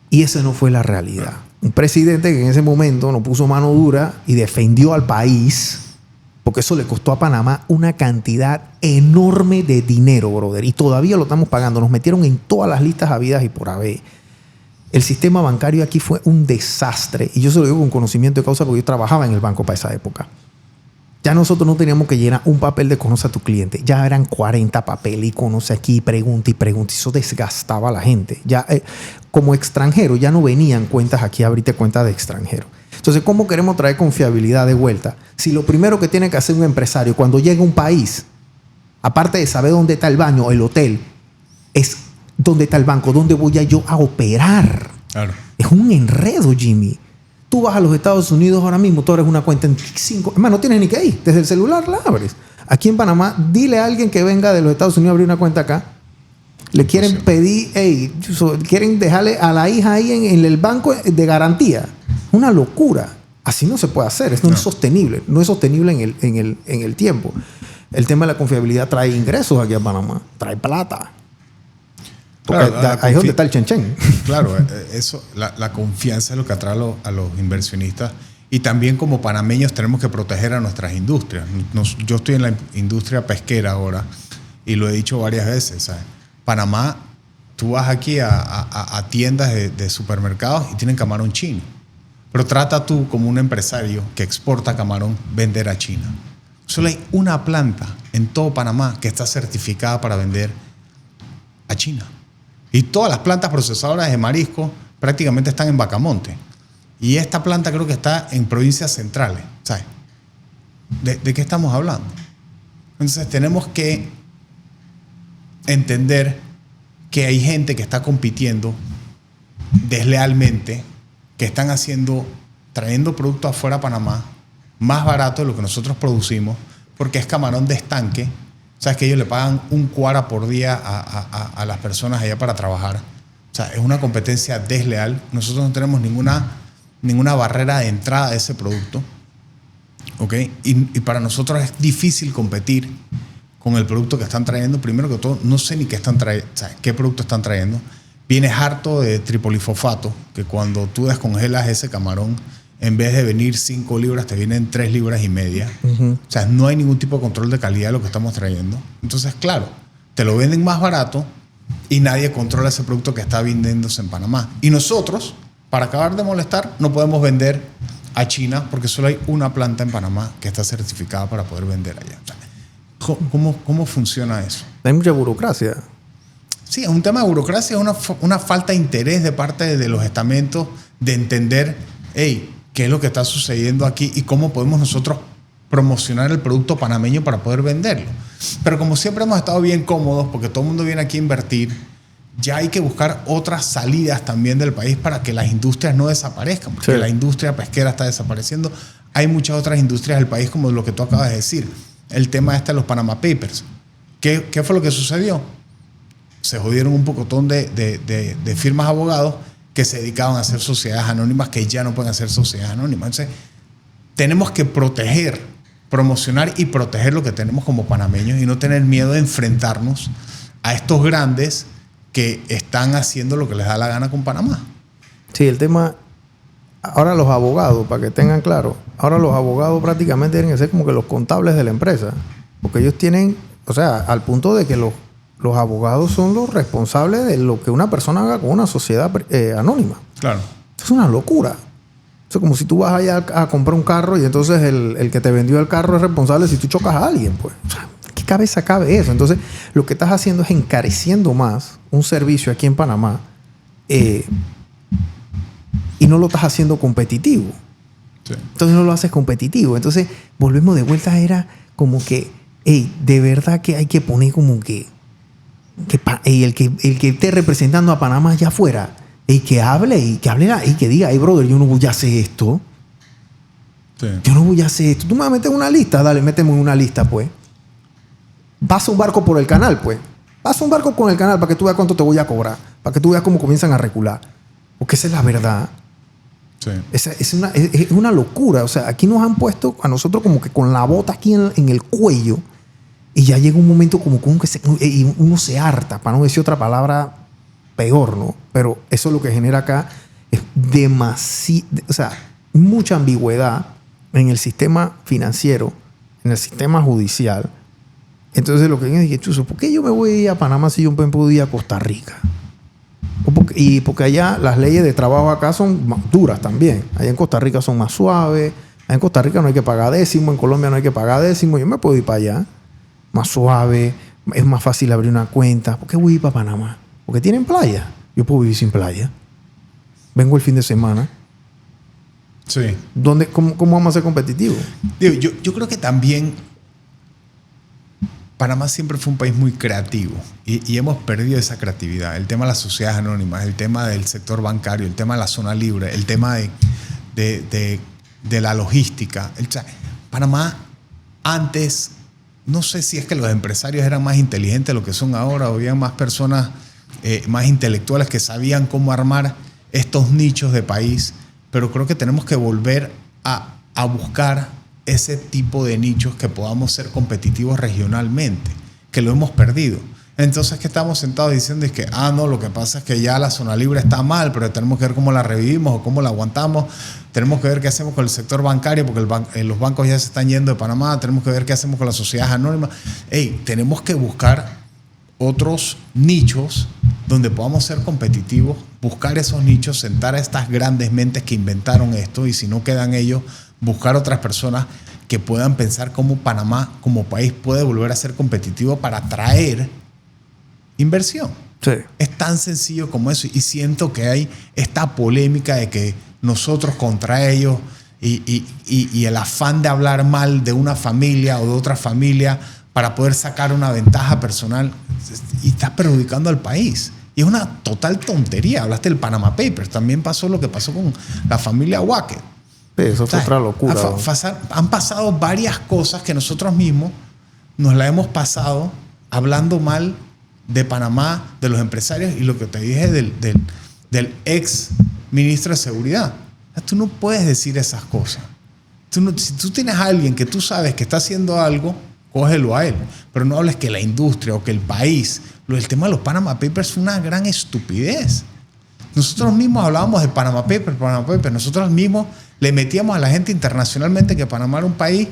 Speaker 1: Y esa no fue la realidad. Un presidente que en ese momento no puso mano dura y defendió al país, porque eso le costó a Panamá una cantidad enorme de dinero, brother. Y todavía lo estamos pagando. Nos metieron en todas las listas habidas y por haber. El sistema bancario aquí fue un desastre. Y yo se lo digo con conocimiento de causa porque yo trabajaba en el banco para esa época. Ya nosotros no teníamos que llenar un papel de conoce a tu cliente. Ya eran 40 papeles y conoce aquí, pregunta y pregunta. Eso desgastaba a la gente. Ya como extranjero ya no venían cuentas aquí a abrirte cuentas de extranjero. Entonces, ¿cómo queremos traer confiabilidad de vuelta? Si lo primero que tiene que hacer un empresario cuando llega a un país, aparte de saber dónde está el baño, el hotel
Speaker 3: es dónde está el banco, dónde voy yo a operar.
Speaker 2: Claro.
Speaker 3: Es un enredo, Jimmy. Tú vas a los Estados Unidos ahora mismo, tú abres una cuenta en 5... Hermano, no tienes ni que ir. Desde el celular la abres. Aquí en Panamá, dile a alguien que venga de los Estados Unidos a abrir una cuenta acá. Le quieren pedir, quieren dejarle a la hija ahí en el banco de garantía. Una locura. Así no se puede hacer. Esto no es sostenible. No es sostenible en el tiempo. El tema de la confiabilidad trae ingresos aquí a Panamá. Trae plata. Porque
Speaker 2: Claro,
Speaker 3: ahí es donde está el chen-chen.
Speaker 2: Claro, eso, la confianza es lo que atrae a los inversionistas. Y también como panameños tenemos que proteger a nuestras industrias. Yo estoy en la industria pesquera ahora y lo he dicho varias veces. ¿Sabes? Panamá, tú vas aquí a tiendas de supermercados y tienen camarón chino. Pero trata tú como un empresario que exporta camarón vender a China. Solo hay una planta en todo Panamá que está certificada para vender a China. Y todas las plantas procesadoras de marisco prácticamente están en Bacamonte. Y esta planta creo que está en provincias centrales. ¿Sabes? ¿De qué estamos hablando? Entonces tenemos que entender que hay gente que está compitiendo deslealmente, que están trayendo productos afuera a Panamá más barato de lo que nosotros producimos, porque es camarón de estanque. Sabes que ellos le pagan $1 por día a las personas allá para trabajar. O sea, es una competencia desleal. Nosotros no tenemos ninguna barrera de entrada de ese producto. ¿Ok? Y para nosotros es difícil competir con el producto que están trayendo. Primero que todo, no sé ni qué están trayendo, o sea, qué producto están trayendo. Viene harto de tripolifosfato, que cuando tú descongelas ese camarón, en vez de venir 5 libras, te vienen 3 libras y media. O sea, no hay ningún tipo de control de calidad de lo que estamos trayendo. Entonces, claro, te lo venden más barato y nadie controla ese producto que está vendiéndose en Panamá. Y nosotros, para acabar de molestar, no podemos vender a China porque solo hay una planta en Panamá que está certificada para poder vender allá. O sea, ¿cómo funciona eso?
Speaker 1: Hay mucha burocracia.
Speaker 2: Sí, es un tema de burocracia, es una falta de interés de parte de los estamentos de entender, hey, qué es lo que está sucediendo aquí y cómo podemos nosotros promocionar el producto panameño para poder venderlo. Pero como siempre hemos estado bien cómodos porque todo el mundo viene aquí a invertir, ya hay que buscar otras salidas también del país para que las industrias no desaparezcan, porque la industria pesquera está desapareciendo. Hay muchas otras industrias del país, como lo que tú acabas de decir. El tema de los Panama Papers. ¿Qué fue lo que sucedió? Se jodieron un pocotón de firmas abogados que se dedicaban a hacer sociedades anónimas que ya no pueden hacer sociedades anónimas. Entonces, tenemos que promocionar y proteger lo que tenemos como panameños y no tener miedo de enfrentarnos a estos grandes que están haciendo lo que les da la gana con Panamá.
Speaker 1: Sí, el tema... Ahora los abogados, para que tengan claro, ahora los abogados prácticamente tienen que ser como que los contables de la empresa. Porque ellos tienen... O sea, al punto de que los abogados son los responsables de lo que una persona haga con una sociedad anónima.
Speaker 2: Claro.
Speaker 1: Es una locura. Es como si tú vas allá a comprar un carro y entonces el que te vendió el carro es responsable si tú chocas a alguien. Pues, o sea, ¿qué cabeza cabe eso? Entonces, lo que estás haciendo es encareciendo más un servicio aquí en Panamá y no lo estás haciendo competitivo.
Speaker 2: Sí.
Speaker 1: Entonces, no lo haces competitivo. Entonces, volvemos de vuelta. Era como que, de verdad que hay que poner como que el que esté representando a Panamá allá afuera, que hable y que diga, brother, yo no voy a hacer esto.
Speaker 2: Sí.
Speaker 1: Yo no voy a hacer esto. Tú me vas a meter en una lista, dale, méteme en una lista, pues. Pasa un barco por el canal, pues. Pasa un barco con el canal para que tú veas cuánto te voy a cobrar, para que tú veas cómo comienzan a recular. Porque esa es la verdad.
Speaker 2: Sí.
Speaker 1: Es una locura. O sea, aquí nos han puesto a nosotros como que con la bota aquí en el cuello. Y ya llega un momento como que uno se harta, para no decir otra palabra peor, ¿no? Pero eso lo que genera acá es mucha ambigüedad en el sistema financiero, en el sistema judicial. Entonces lo que viene es que, Chuzo, ¿por qué yo me voy a ir a Panamá si yo me puedo ir a Costa Rica? Porque allá las leyes de trabajo acá son más duras también. Allá en Costa Rica son más suaves. Allá en Costa Rica no hay que pagar décimo, en Colombia no hay que pagar décimo. Yo me puedo ir para allá. Más suave, es más fácil abrir una cuenta. ¿Por qué voy a ir para Panamá? Porque tienen playa. Yo puedo vivir sin playa. Vengo el fin de semana.
Speaker 2: Sí.
Speaker 1: ¿Cómo vamos a ser competitivos?
Speaker 2: Digo, yo creo que también Panamá siempre fue un país muy creativo y hemos perdido esa creatividad. El tema de las sociedades anónimas, el tema del sector bancario, el tema de la zona libre, el tema de la logística. Panamá antes, no sé si es que los empresarios eran más inteligentes de lo que son ahora, o había más personas más intelectuales que sabían cómo armar estos nichos de país, pero creo que tenemos que volver a buscar ese tipo de nichos que podamos ser competitivos regionalmente, que lo hemos perdido. Entonces, que estamos sentados diciendo es que, no, lo que pasa es que ya la zona libre está mal, pero tenemos que ver cómo la revivimos o cómo la aguantamos. Tenemos que ver qué hacemos con el sector bancario, porque los bancos ya se están yendo de Panamá. Tenemos que ver qué hacemos con las sociedades anónimas. Tenemos que buscar otros nichos donde podamos ser competitivos, buscar esos nichos, sentar a estas grandes mentes que inventaron esto, y si no quedan ellos, buscar otras personas que puedan pensar cómo Panamá como país puede volver a ser competitivo para atraer inversión.
Speaker 3: Sí.
Speaker 2: Es tan sencillo como eso, y siento que hay esta polémica de que nosotros contra ellos y el afán de hablar mal de una familia o de otra familia para poder sacar una ventaja personal, y está perjudicando al país. Y es una total tontería. Hablaste del Panama Papers, también pasó lo que pasó con la familia Wackett.
Speaker 3: Sí, eso fue otra locura.
Speaker 2: Han pasado varias cosas que nosotros mismos nos la hemos pasado hablando mal de Panamá, de los empresarios, y lo que te dije del ex ministro de Seguridad. Tú no puedes decir esas cosas. Si tú tienes a alguien que tú sabes que está haciendo algo, cógelo a él. Pero no hables que la industria o que el país. El tema de los Panama Papers fue una gran estupidez. Nosotros mismos hablábamos de Panama Papers. Nosotros mismos le metíamos a la gente internacionalmente que Panamá era un país,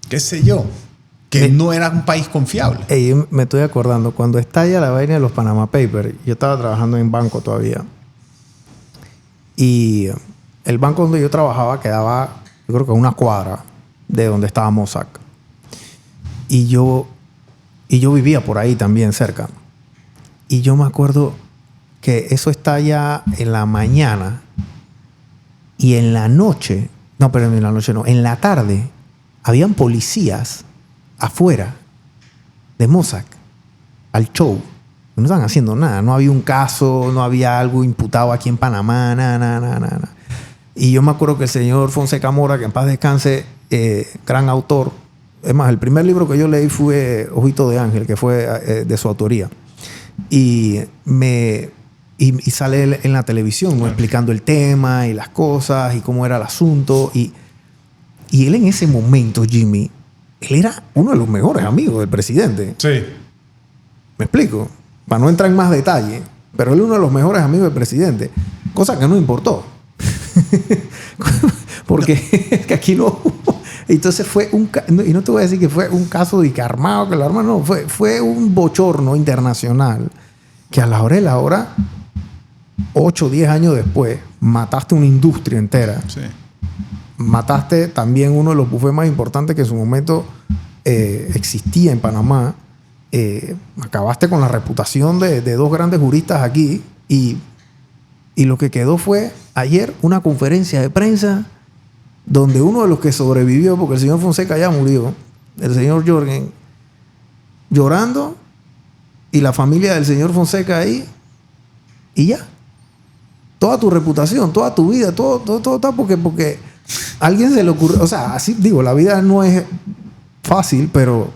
Speaker 2: qué sé yo, que no era un país confiable.
Speaker 3: Me estoy acordando, cuando estalla la vaina de los Panama Papers, yo estaba trabajando en banco todavía. Y el banco donde yo trabajaba quedaba, yo creo que a una cuadra de donde estaba Mossack. Y yo vivía por ahí también cerca. Y yo me acuerdo que eso estalla en la mañana, y en la noche, no, pero en la noche no, en la tarde, habían policías afuera de Mossack al show. No estaban haciendo nada. No había un caso, no había algo imputado aquí en Panamá, nada. Y yo me acuerdo que el señor Fonseca Mora, que en paz descanse, gran autor. Es más, el primer libro que yo leí fue Ojito de Ángel, que fue de su autoría. Y sale él en la televisión, ¿no? Explicando el tema y las cosas y cómo era el asunto. Y él en ese momento, Jimmy, él era uno de los mejores amigos del presidente.
Speaker 2: Sí.
Speaker 3: ¿Me explico? Para no entrar en más detalle, pero él es uno de los mejores amigos del presidente. Cosa que no importó. Porque es que aquí no... Entonces fue y no te voy a decir que fue un caso de que armado, que lo armaron, no. Fue un bochorno internacional que a la hora de la hora, 8 o 10 años después, mataste una industria entera.
Speaker 2: Sí.
Speaker 3: Mataste también uno de los bufés más importantes que en su momento existía en Panamá. Acabaste con la reputación de dos grandes juristas aquí, y lo que quedó fue ayer una conferencia de prensa donde uno de los que sobrevivió, porque el señor Fonseca ya murió, el señor Jorgen, llorando, y la familia del señor Fonseca ahí, y ya. Toda tu reputación, toda tu vida, todo está porque a alguien se le ocurrió. O sea, así digo, la vida no es fácil, pero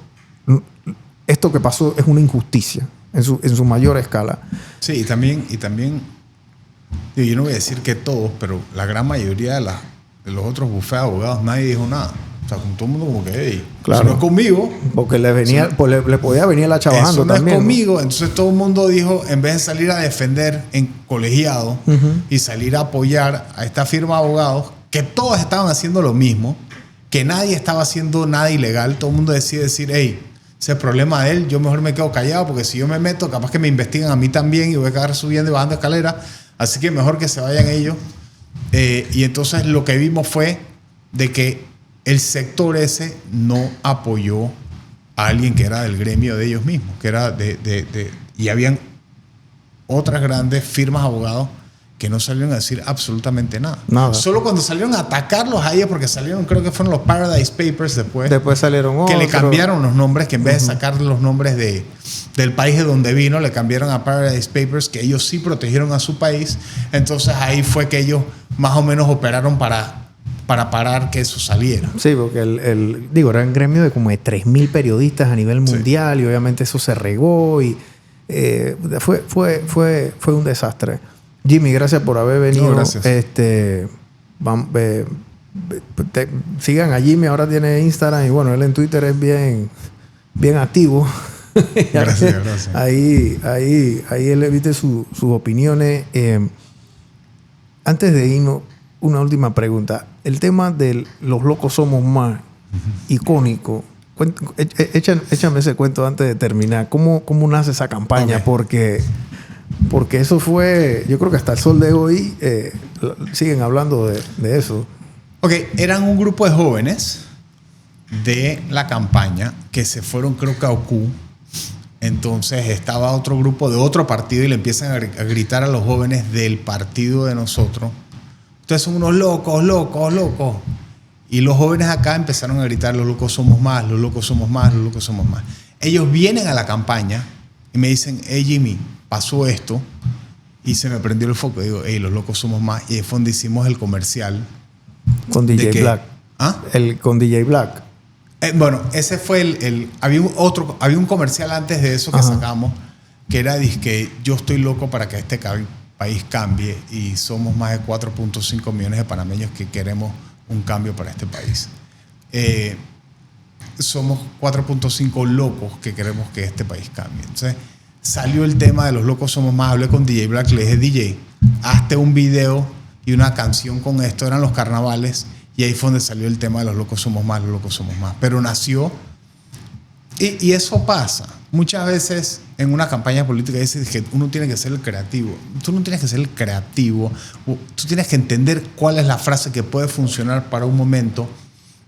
Speaker 3: esto que pasó es una injusticia en su mayor escala.
Speaker 2: Sí, y también digo, yo no voy a decir que todos, pero la gran mayoría de los otros bufetes de abogados, nadie dijo nada. O sea, con todo el mundo como que, hey,
Speaker 3: claro,
Speaker 2: eso no es conmigo.
Speaker 3: Porque le podía venir la chavajando
Speaker 2: eso no
Speaker 3: también.
Speaker 2: Es conmigo. ¿No? Entonces todo el mundo dijo, en vez de salir a defender en colegiado y salir a apoyar a esta firma de abogados, que todos estaban haciendo lo mismo, que nadie estaba haciendo nada ilegal, todo el mundo decide decir, hey, ese es el problema de él, yo mejor me quedo callado, porque si yo me meto, capaz que me investigan a mí también y voy a quedar subiendo y bajando escaleras, así que mejor que se vayan ellos. Y entonces lo que vimos fue de que el sector ese no apoyó a alguien que era del gremio de ellos mismos, que era y habían otras grandes firmas de abogados que no salieron a decir absolutamente nada.
Speaker 3: Nada.
Speaker 2: Solo cuando salieron a atacarlos a ellos, porque salieron, creo que fueron los Paradise Papers después.
Speaker 3: Después salieron
Speaker 2: Que
Speaker 3: otros.
Speaker 2: le cambiaron los nombres, que en vez de sacar los nombres del país de donde vino, le cambiaron a Paradise Papers, que ellos sí protegieron a su país. Entonces ahí fue que ellos más o menos operaron para parar que eso saliera.
Speaker 3: Sí, porque era un gremio de como de 3.000 periodistas a nivel mundial y obviamente eso se regó y fue un desastre. Jimmy, gracias por haber venido.
Speaker 2: No, gracias.
Speaker 3: Sigan a Jimmy, ahora tiene Instagram y bueno, él en Twitter es bien activo.
Speaker 2: Gracias.
Speaker 3: Ahí él emite sus opiniones. Antes de irnos, una última pregunta. El tema de Los Locos Somos Más, icónico. Échame ese cuento antes de terminar. ¿Cómo nace esa campaña?
Speaker 2: Okay.
Speaker 3: Porque eso fue, yo creo que hasta el sol de hoy siguen hablando de eso.
Speaker 2: Ok, eran un grupo de jóvenes de la campaña que se fueron, creo que a OCU. Entonces estaba otro grupo de otro partido y le empiezan a gritar a los jóvenes del partido de nosotros: ustedes son unos locos, locos, locos. Y los jóvenes acá empezaron a gritar: los locos somos más, los locos somos más, los locos somos más. Ellos vienen a la campaña y me dicen: hey Jimmy, pasó esto. Y se me prendió el foco. Digo: hey, los locos somos más. Y de fondo hicimos el comercial.
Speaker 3: Con DJ Black.
Speaker 2: ¿Ah?
Speaker 3: Con DJ Black.
Speaker 2: Bueno, ese fue había un comercial antes de eso que sacamos, que era que yo estoy loco para que este país cambie, y somos más de 4.5 millones de panameños que queremos un cambio para este país. Somos 4.5 locos que queremos que este país cambie. Entonces salió el tema de los locos somos más. Hablé con DJ Black, le dije: DJ, hazte un video y una canción con esto. Eran los carnavales. Y ahí fue donde salió el tema de los locos somos más, los locos somos más. Pero nació, y eso pasa. Muchas veces en una campaña política dices que uno tiene que ser el creativo. Tú no tienes que ser el creativo. Tú tienes que entender cuál es la frase que puede funcionar para un momento.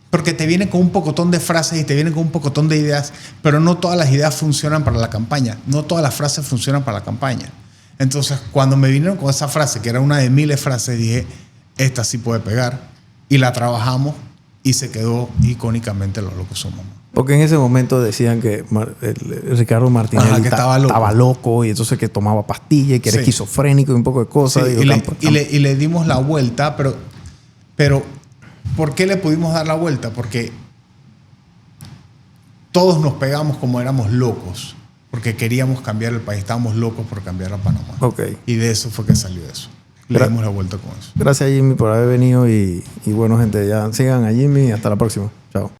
Speaker 2: Porque te vienen con un pocotón de frases y te vienen con un pocotón de ideas, pero no todas las ideas funcionan para la campaña. No todas las frases funcionan para la campaña. Entonces, cuando me vinieron con esa frase, que era una de miles de frases, dije: esta sí puede pegar. Y la trabajamos y se quedó icónicamente Los Locos Somos Más.
Speaker 3: Porque en ese momento decían que Ricardo Martinelli
Speaker 2: que estaba
Speaker 3: loco y entonces que tomaba pastillas y que era esquizofrénico y un poco de cosas.
Speaker 2: Sí, y le dimos la vuelta, pero ¿por qué le pudimos dar la vuelta? Porque todos nos pegamos como éramos locos, porque queríamos cambiar el país, estábamos locos por cambiar a Panamá.
Speaker 3: Okay.
Speaker 2: Y de eso fue que salió eso. Le dimos la vuelta con eso.
Speaker 3: Gracias, Jimmy, por haber venido y bueno, gente, ya sigan a Jimmy. Hasta la próxima. Chao.